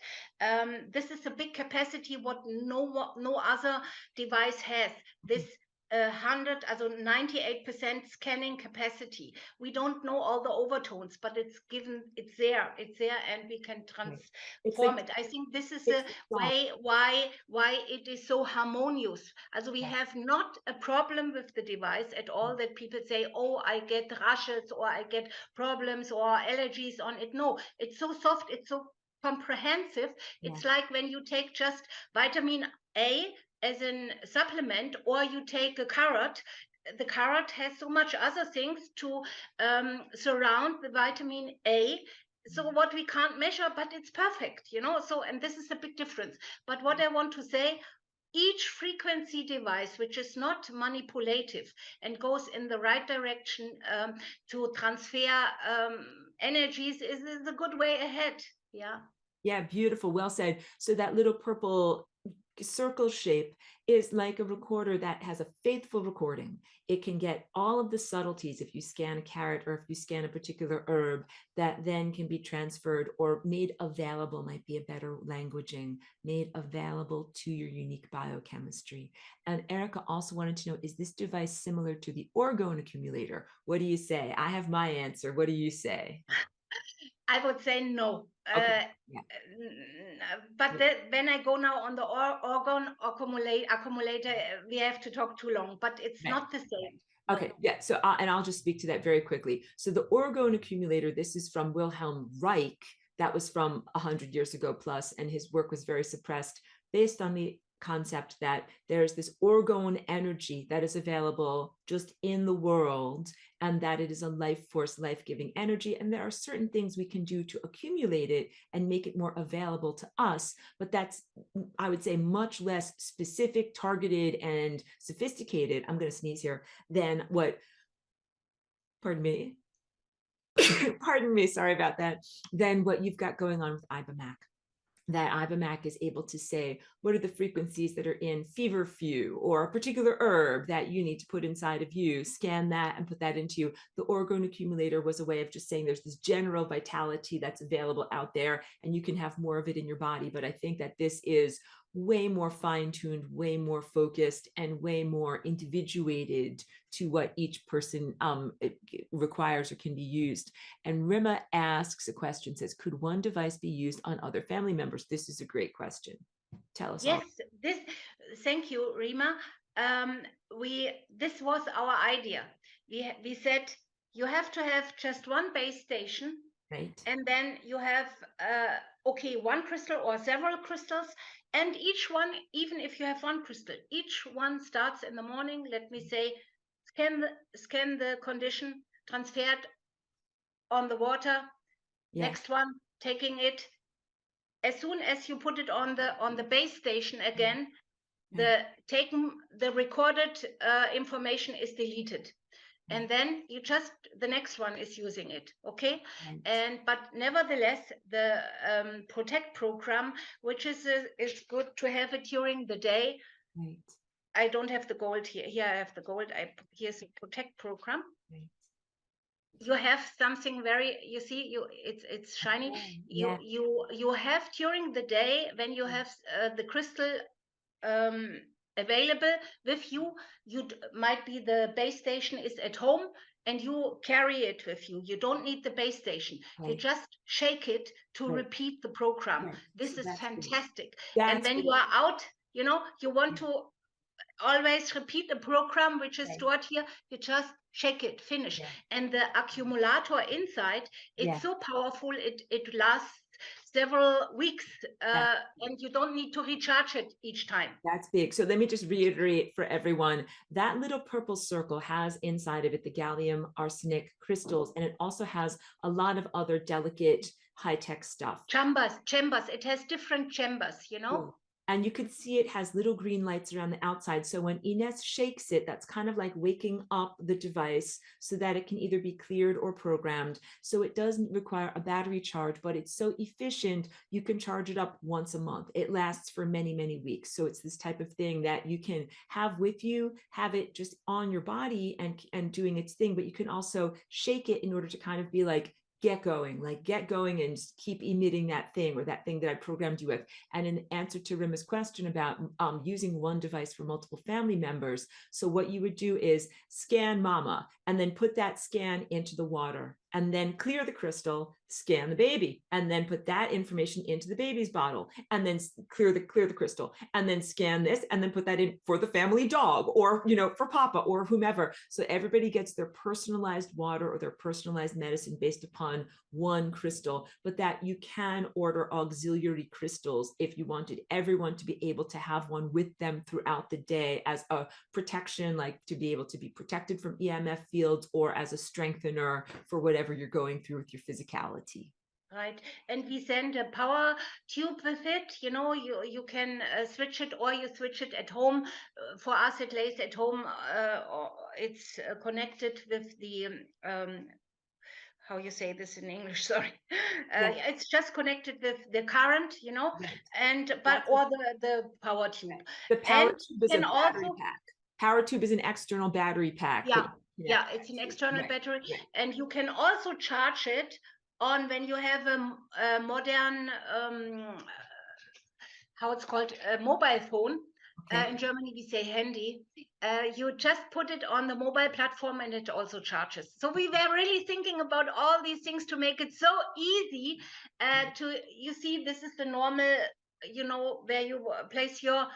This is a big capacity what no other device has. This 98% scanning capacity. We don't know all the overtones, but it's there, and we can transform it. I think this is the way why it is so harmonious. Also we have not a problem with the device at all, that people say, oh, I get rashes or I get problems or allergies on it. No, it's so soft, it's so comprehensive. It's like when you take just vitamin A as a supplement, or you take a carrot. The carrot has so much other things to surround the vitamin A, so what we can't measure, but it's perfect, so, and this is a big difference. But what I want to say, each frequency device which is not manipulative and goes in the right direction to transfer energies is a good way ahead. Yeah, beautiful, well said. So that little purple circle shape is like a recorder that has a faithful recording. It can get all of the subtleties if you scan a carrot or if you scan a particular herb, that then can be transferred or made available, might be a better languaging, made available to your unique biochemistry. And Erica also wanted to know, is this device similar to the orgone accumulator? What do you say? I have my answer. What do you say? I would say no. Okay. Yeah. But when I go now on the orgone accumulator, we have to talk too long, but it's Right. not the same. No. Okay, yeah. So, and I'll just speak to that very quickly. So, the orgone accumulator, this is from Wilhelm Reich. That was from 100 years ago plus, and his work was very suppressed based on the concept that there's this orgone energy that is available just in the world, and that it is a life force, life-giving energy. And there are certain things we can do to accumulate it and make it more available to us. But that's, I would say, much less specific, targeted, and sophisticated. I'm going to sneeze here than what, pardon me, pardon me, sorry about that, than what you've got going on with EIBA MAC. That EIBA MAC is able to say, what are the frequencies that are in feverfew or a particular herb that you need to put inside of you, scan that and put that into you. The orgone accumulator was a way of just saying there's this general vitality that's available out there and you can have more of it in your body. But I think that this is way more fine-tuned, way more focused, and way more individuated to what each person requires or can be used. And Rima asks a question, says, could one device be used on other family members? This is a great question. Tell us all. Yes, thank you, Rima. This was our idea. We said you have to have just one base station, right? And then you have one crystal or several crystals, and each one, even if you have one crystal, each one starts in the morning. Let me say, scan the condition, transferred on the water. Yeah. Next one, taking it. As soon as you put it on the base station again, the recorded information is deleted. And then the next one is using it, okay? Right. But nevertheless, the Protect program, which is good to have it during the day. Right. I don't have the gold here. Here I have the gold. Here's the Protect program. Right. You have something very, you see, it's shiny. Yeah. You have during the day when you have the crystal available with you. Might be the base station is at home and you carry it with you. You don't need the base station. Right. You just shake it to repeat the program. Right. This is fantastic. And when you are out, you want to always repeat the program which is stored here. You just shake it, finish. And the accumulator inside, it's so powerful, it lasts several weeks, and you don't need to recharge it each time. That's big. So let me just reiterate for everyone, that little purple circle has inside of it the gallium arsenic crystals, and it also has a lot of other delicate high-tech stuff. Chambers. It has different chambers, Cool. And you could see it has little green lights around the outside. So when Ines shakes it, that's kind of like waking up the device so that it can either be cleared or programmed. So it doesn't require a battery charge, but it's so efficient, you can charge it up once a month. It lasts for many, many weeks. So it's this type of thing that you can have with you, have it just on your body and doing its thing, but you can also shake it in order to kind of be like, get going and just keep emitting that thing or that thing that I programmed you with. And in answer to Rima's question about using one device for multiple family members, so what you would do is scan mama and then put that scan into the water and then clear the crystal, scan the baby, and then put that information into the baby's bottle, and then clear the crystal, and then scan this, and then put that in for the family dog, or for Papa or whomever. So everybody gets their personalized water or their personalized medicine based upon one crystal, but that you can order auxiliary crystals if you wanted everyone to be able to have one with them throughout the day as a protection, like to be able to be protected from EMF fields, or as a strengthener for whatever you're going through with your physicality. Right, and we send a power tube with it. You can switch it, or you switch it at home. For us, it lays at home, or it's connected with the how you say this in English, sorry. Yeah. It's just connected with the current, Right. and That's or the power tube. the And power tube is a can battery also, pack. Power tube is an external battery pack that yeah, you yeah, connect it's an that to. external Right. battery, Right. and you can also charge it on when you have a modern how it's called, a mobile phone. Okay. In Germany, we say handy. You just put it on the mobile platform and it also charges. So we were really thinking about all these things to make it so easy you see, this is the normal, where you place your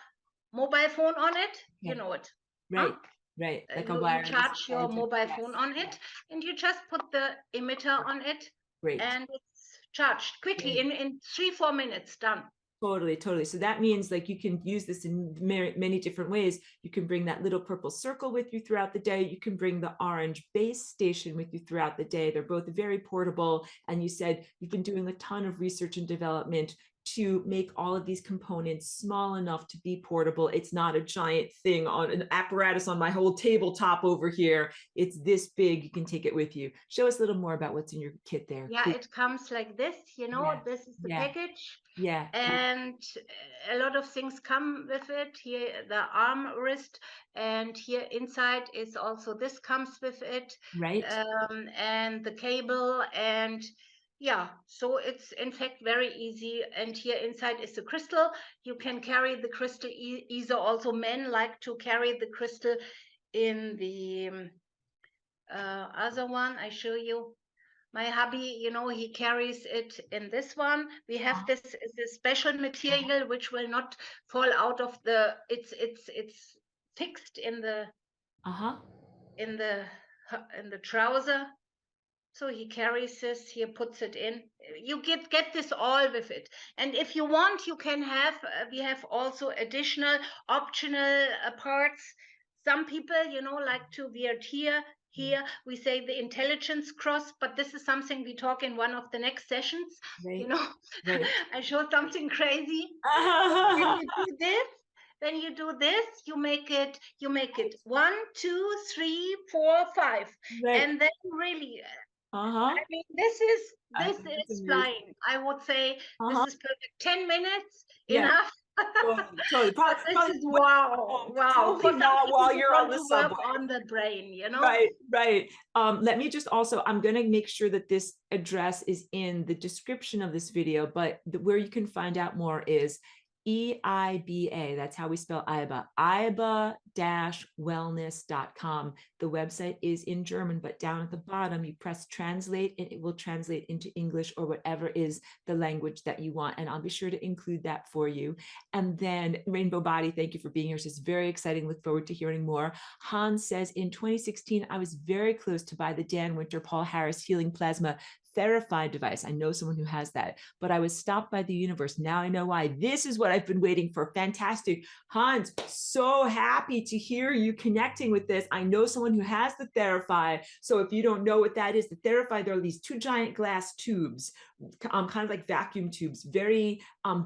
mobile phone on it, you Okay. know it. Huh? Right. Right. Like a You wireless charge your charger. mobile Yes. phone on Yes. it and you just put the emitter on it Great. and it's charged quickly Great. in 3-4 minutes, done. Totally, totally. So that means like you can use this in many different ways. You can bring that little purple circle with you throughout the day. You can bring the orange base station with you throughout the day. They're both very portable. And you said you've been doing a ton of research and development to make all of these components small enough to be portable. It's not a giant thing on an apparatus on my whole tabletop over here. It's this big, you can take it with you. Show us a little more about what's in your kit there. Yeah, Please. it comes like this, Yeah, this is the yeah, package. yeah. And a lot of things come with it. Here, the arm wrist, and here inside is also, this comes with it, Right, and the cable, and yeah, so it's in fact very easy. And here inside is the crystal. You can carry the crystal either. Also, men like to carry the crystal in the other one. I show you. My hubby, he carries it in this one. We have this special material which will not fall out of the. It's fixed in the uh-huh. in the in the trouser. So he carries this. He puts it in. You get this all with it. And if you want, you can have. We have also additional optional parts. Some people, like to wear it here. Here we say the intelligence cross, but this is something we talk in one of the next sessions. Right, right. I showed something crazy. When you do this, you make it 1, 2, 3, 4, 5, Right. and then really, Uh-huh. I mean, I this think that's is amazing. flying. I would say this Uh-huh. is perfect. 10 minutes Yeah, enough. totally, totally. But this Probably is wow, wow. For totally some not people while who you're on want the to work subway. on the brain, Right, right. Let me just also, I'm going to make sure that this address is in the description of this video, but where you can find out more is EIBA. That's how we spell EIBA. EIBA-Wellness.com. The website is in German, but down at the bottom, you press translate and it will translate into English or whatever is the language that you want. And I'll be sure to include that for you. And then Rainbow Body, thank you for being here. This is very exciting. Look forward to hearing more. Hans says, in 2016, I was very close to buy the Dan Winter Paul Harris Healing Plasma Therify device. I know someone who has that, but I was stopped by the universe. Now I know why. This is what I've been waiting for. Fantastic. Hans, so happy to hear you connecting with this. I know someone who has the Therify. So if you don't know what that is, the Therify, there are these 2 giant glass tubes, kind of like vacuum tubes, very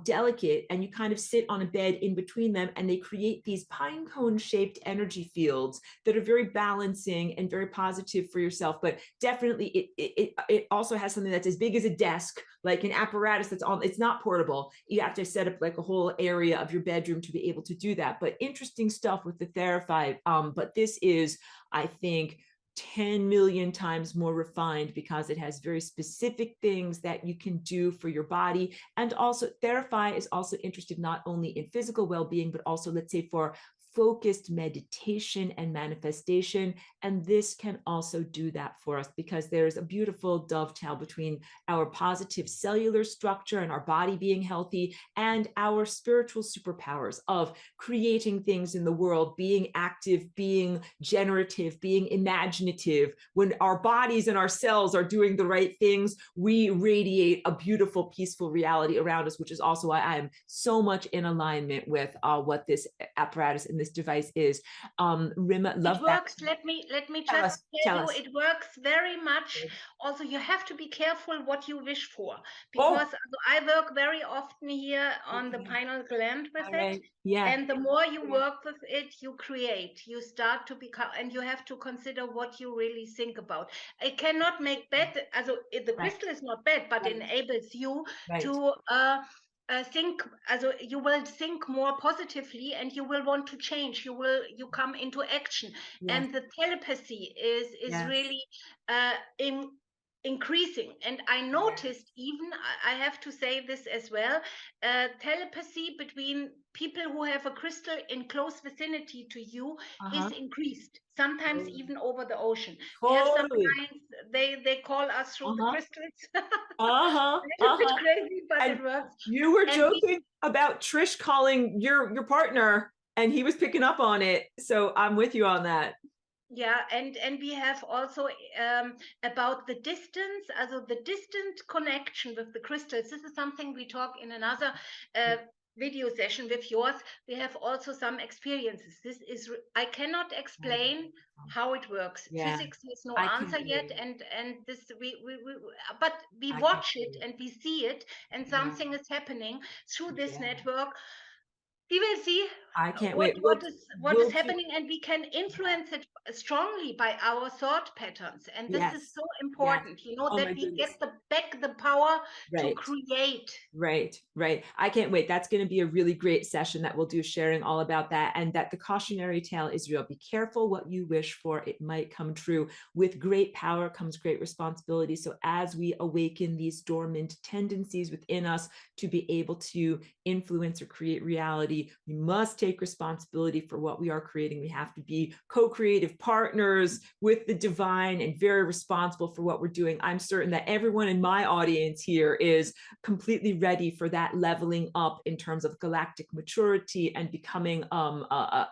delicate, and you kind of sit on a bed in between them, and they create these pine cone shaped energy fields that are very balancing and very positive for yourself. But definitely it also has something that's as big as a desk, like an apparatus that's on. It's not portable. You have to set up like a whole area of your bedroom to be able to do that. But interesting stuff with the Therify. But this is, I think, 10 million times more refined because it has very specific things that you can do for your body. And also Therify is also interested not only in physical well-being, but also, let's say, for focused meditation and manifestation. And this can also do that for us because there's a beautiful dovetail between our positive cellular structure and our body being healthy and our spiritual superpowers of creating things in the world, being active, being generative, being imaginative. When our bodies and our cells are doing the right things, we radiate a beautiful, peaceful reality around us, which is also why I am so much in alignment with what this apparatus and this device is. Rima, It love that. works. Let me Tell just us, tell tell you, us. it works very much. Also, you have to be careful what you wish for, Oh, because I work very often here on the okay. pineal gland with All it. right. Yeah. And the more you work with it, you create, you start to become, and you have to consider what you really think about. It cannot make bad, also the Right. crystal is not bad, but Right. enables you Right. to think, also you will think more positively, and you will want to change. You come into action, Yes. and the telepathy is Yes. really increasing. And I noticed, even I have to say this as well, telepathy between people who have a crystal in close vicinity to you is increased, sometimes even over the ocean. We have some Totally. clients, they call us through the crystals. Uh-huh. A little bit crazy, but And it works. you were And joking about Trish calling your partner, and he was picking up on it. So I'm with you on that. yeah, and we have also about the distance, also the distant connection with the crystals. This is something we talk in another video session with yours. We have also some experiences. This is, I cannot explain how it works. Yeah. Physics has no I answer can't yet, wait. and this we but we I can't watch it wait. and we see it, and Yeah. something is happening through this Yeah. network. We will see I can't what wait. what We'll is do. happening, and we can influence it strongly by our thought patterns. And this is Yes. so Yes. important, you know, Oh my that we goodness. get the power to Right. create. Right, right. I can't wait. That's going to be a really great session that we'll do, sharing all about that, and that the cautionary tale is real. Be careful what you wish for. It might come true. With great power comes great responsibility. So as we awaken these dormant tendencies within us to be able to influence or create reality, we must take responsibility for what we are creating. We have to be co-creative partners with the divine and very responsible for what we're doing. I'm certain that everyone in my audience here is completely ready for that leveling up in terms of galactic maturity and becoming a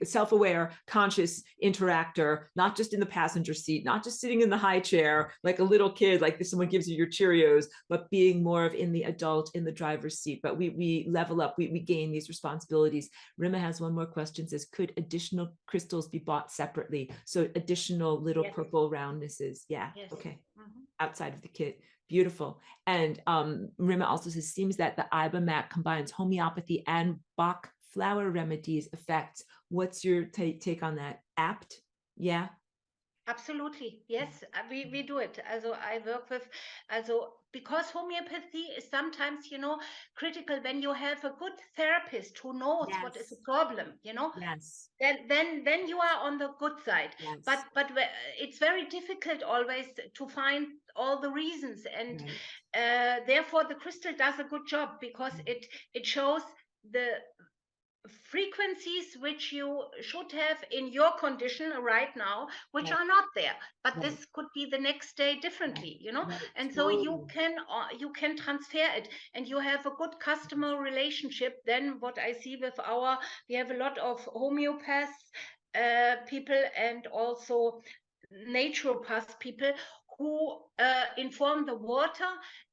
self-aware, conscious interactor, not just in the passenger seat, not just sitting in the high chair like a little kid, like this, someone gives you your Cheerios, but being more of in the adult, in the driver's seat. But we level up, we gain these responsibilities. Rima has one more question, says, could additional crystals be bought separately? So additional little purple roundnesses. Yeah. Yes. Okay. Outside of the kit. Beautiful. And Rima also says, seems that the EIBA MAC combines homeopathy and Bach flower remedies effects. What's your take on that? Apt? Yeah. Absolutely. Yes, we do it. Also I work with, also because homeopathy is sometimes, you know, critical when you have a good therapist who knows what is the problem, you know. Yes. Then you are on the good side. Yes. But it's very difficult always to find all the reasons, and therefore the crystal does a good job, because it shows the frequencies which you should have in your condition right now, which are not there, but this could be the next day differently, you know. And so you can transfer it, and you have a good customer relationship. Then what I see with we have a lot of homeopaths people, and also naturopath people, who inform the water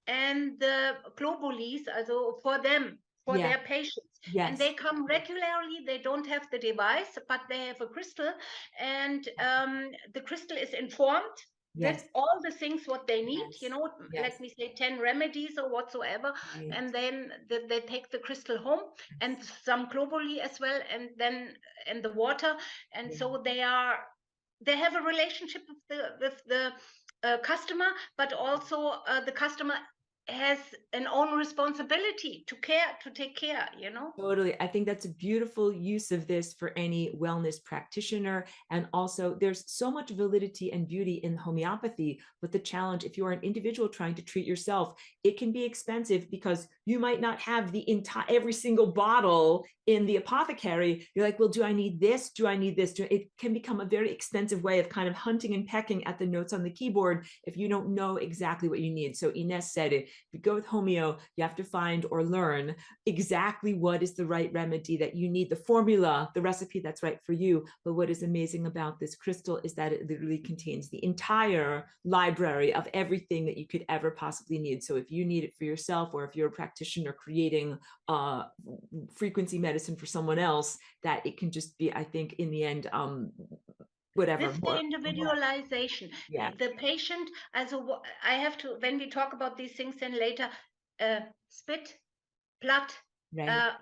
and the globules, also for them, for their patients. And they come regularly. They don't have the device, but they have a crystal, and the crystal is informed with all the things what they need, you know, let me say 10 remedies or whatsoever. And then they take the crystal home, and some globally as well, and then and the water. And so they have a relationship with the customer, but also the customer has an own responsibility to take care, you know. Totally. I think that's a beautiful use of this for any wellness practitioner. And also there's so much validity and beauty in homeopathy, but the challenge, if you're an individual trying to treat yourself, it can be expensive because you might not have the entire, every single bottle in the apothecary. You're like, well, do I need this? Do I need this? It can become a very expensive way of kind of hunting and pecking at the notes on the keyboard if you don't know exactly what you need. So Ines said it, If you go with homeo, you have to find or learn exactly what is the right remedy that you need, the formula, the recipe that's right for you. But what is amazing about this crystal is that it literally contains the entire library of everything that you could ever possibly need. So if you need it for yourself, or if you're a practitioner creating frequency medicine for someone else, that it can just be, I think, in the end, whatever. With the individualization, yeah. the patient, also I have to, when we talk about these things then later, spit, blood, Right.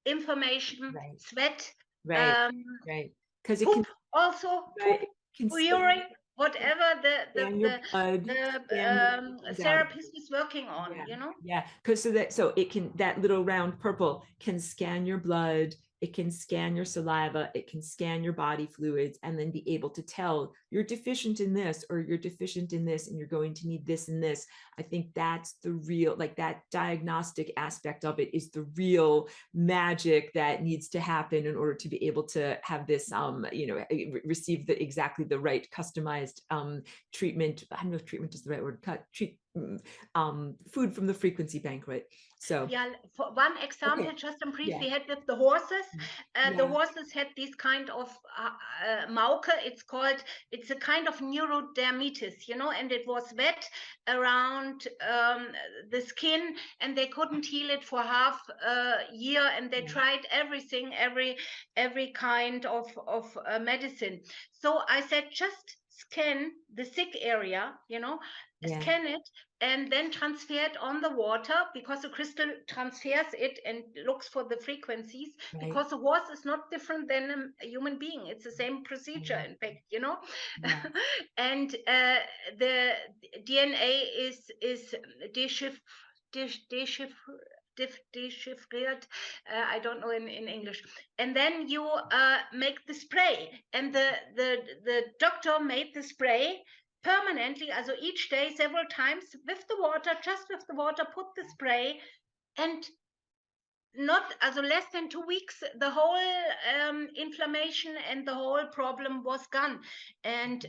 information, Right. sweat, Right. Right. Because it can, poop also, right, poop, it can urine, whatever scan your blood, scan your things out. therapist is working on, Yeah, you know. yeah. Because so it can, that little round purple can scan your blood, it can scan your saliva, it can scan your body fluids, and then be able to tell you're deficient in this, or you're deficient in this, and you're going to need this and this. I think that's the real, like, that diagnostic aspect of it is the real magic that needs to happen in order to be able to have this, receive the exactly the right customized treatment. I don't know if treatment is the right word. Food from the frequency bank, right? So yeah, for one example, okay. just in brief, Yeah. we had with the horses. The Yeah. horses had this kind of mauke. It's called. It's a kind of neurodermitis, you know, and it was wet around the skin, and they couldn't heal it for half a year, and they tried everything, every kind of medicine. So I said, just scan the sick area, you know, scan it, and then transfer it on the water, because the crystal transfers it and looks for the frequencies, because the horse is not different than a human being. It's the same procedure, in fact, you know. And the DNA is dechiffred, I don't know in English. And then you make the spray, and the doctor made the spray permanently, also each day, several times, with the water, just with the water, put the spray, and not, also less than 2 weeks, the whole inflammation and the whole problem was gone. And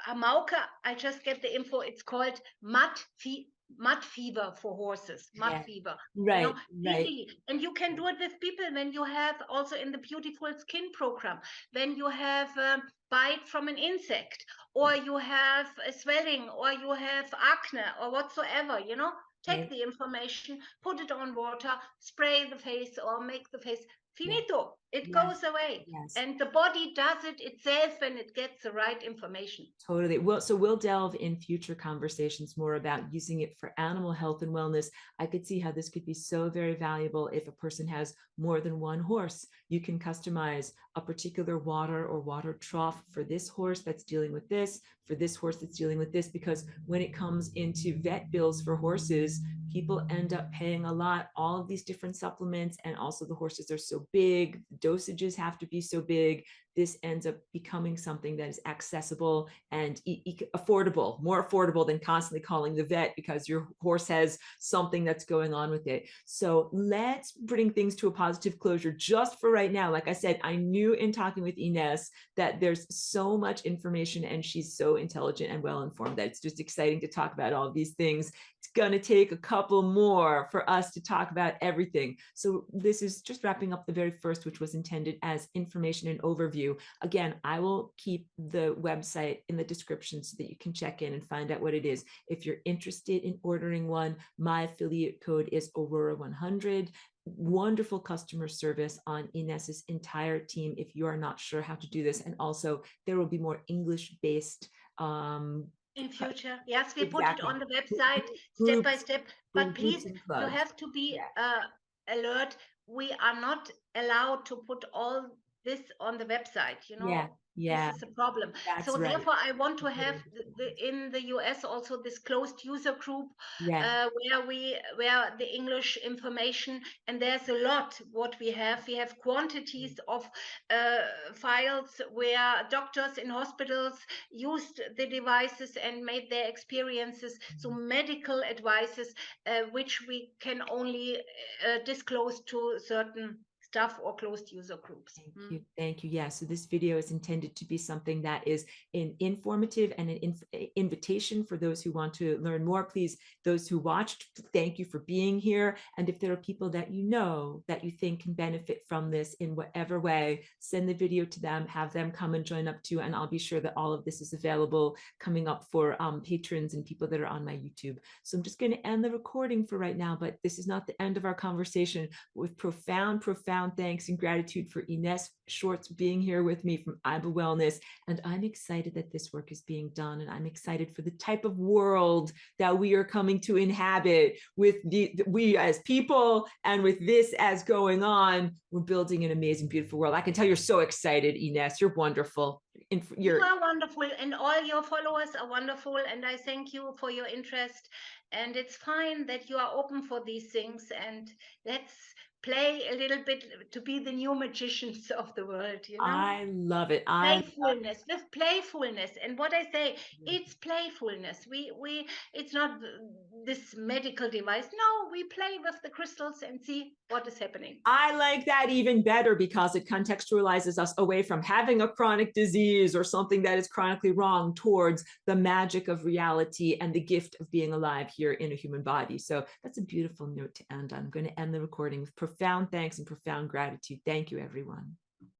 Amauka, I just get the info, it's called mud fever for horses, mud fever. Right, you know, right. easily. And you can do it with people when you have, also in the Beautiful Skin program, when you have a bite from an insect, or you have a swelling, or you have acne, or whatsoever, you know. Take the information, put it on water, spray the face, or make the face finito. It goes away. And the body does it itself when it gets the right information. Totally. Well, so we'll delve in future conversations more about using it for animal health and wellness. I could see how this could be so very valuable if a person has more than one horse. You can customize a particular water or water trough for this horse that's dealing with this, for this horse that's dealing with this, because when it comes into vet bills for horses, people end up paying a lot, all of these different supplements, and also the horses are so big, dosages have to be so big. This ends up becoming something that is accessible and affordable, more affordable than constantly calling the vet because your horse has something that's going on with it. So let's bring things to a positive closure just for right now. Like I said, I knew in talking with Ines that there's so much information, and she's so intelligent and well-informed that it's just exciting to talk about all these things. It's going to take a couple more for us to talk about everything. So this is just wrapping up the very first, which was intended as information and overview. Again, I will keep the website in the description so that you can check in and find out what it is. If you're interested in ordering one, my affiliate code is Aurora100. Wonderful customer service on Ines's entire team if you are not sure how to do this. And also there will be more English-based in future. Yes, we put it on the website step by step, but please, you have to be alert. We are not allowed to put all this on the website, you know. This is a problem. So therefore, I want to have in the US also this closed user group where the English information, and there's a lot what we have. We have quantities of files where doctors in hospitals used the devices and made their experiences. So medical advices, which we can only disclose to certain stuff or closed user groups. Thank you. Thank you. Yeah. So this video is intended to be something that is informative and an invitation for those who want to learn more. Please, those who watched, thank you for being here. And if there are people that you know that you think can benefit from this in whatever way, send the video to them, have them come and join up too. And I'll be sure that all of this is available coming up for patrons and people that are on my YouTube. So I'm just going to end the recording for right now, but this is not the end of our conversation. With profound, profound thanks and gratitude for Ines Shorts being here with me from EIBA Wellness. And I'm excited that this work is being done. And I'm excited for the type of world that we are coming to inhabit with we as people, and with this as going on. We're building an amazing, beautiful world. I can tell you're so excited, Ines. You're wonderful. You are wonderful, and all your followers are wonderful, and I thank you for your interest. And it's fine that you are open for these things, and let's play a little bit to be the new magicians of the world, you know. I love it. Playfulness, with playfulness. And what I say, it's playfulness. It's not this medical device. No, we play with the crystals and see what is happening. I like that even better because it contextualizes us away from having a chronic disease or something that is chronically wrong towards the magic of reality and the gift of being alive here in a human body. So that's a beautiful note to end on. I'm going to end the recording with profound thanks and profound gratitude. Thank you, everyone.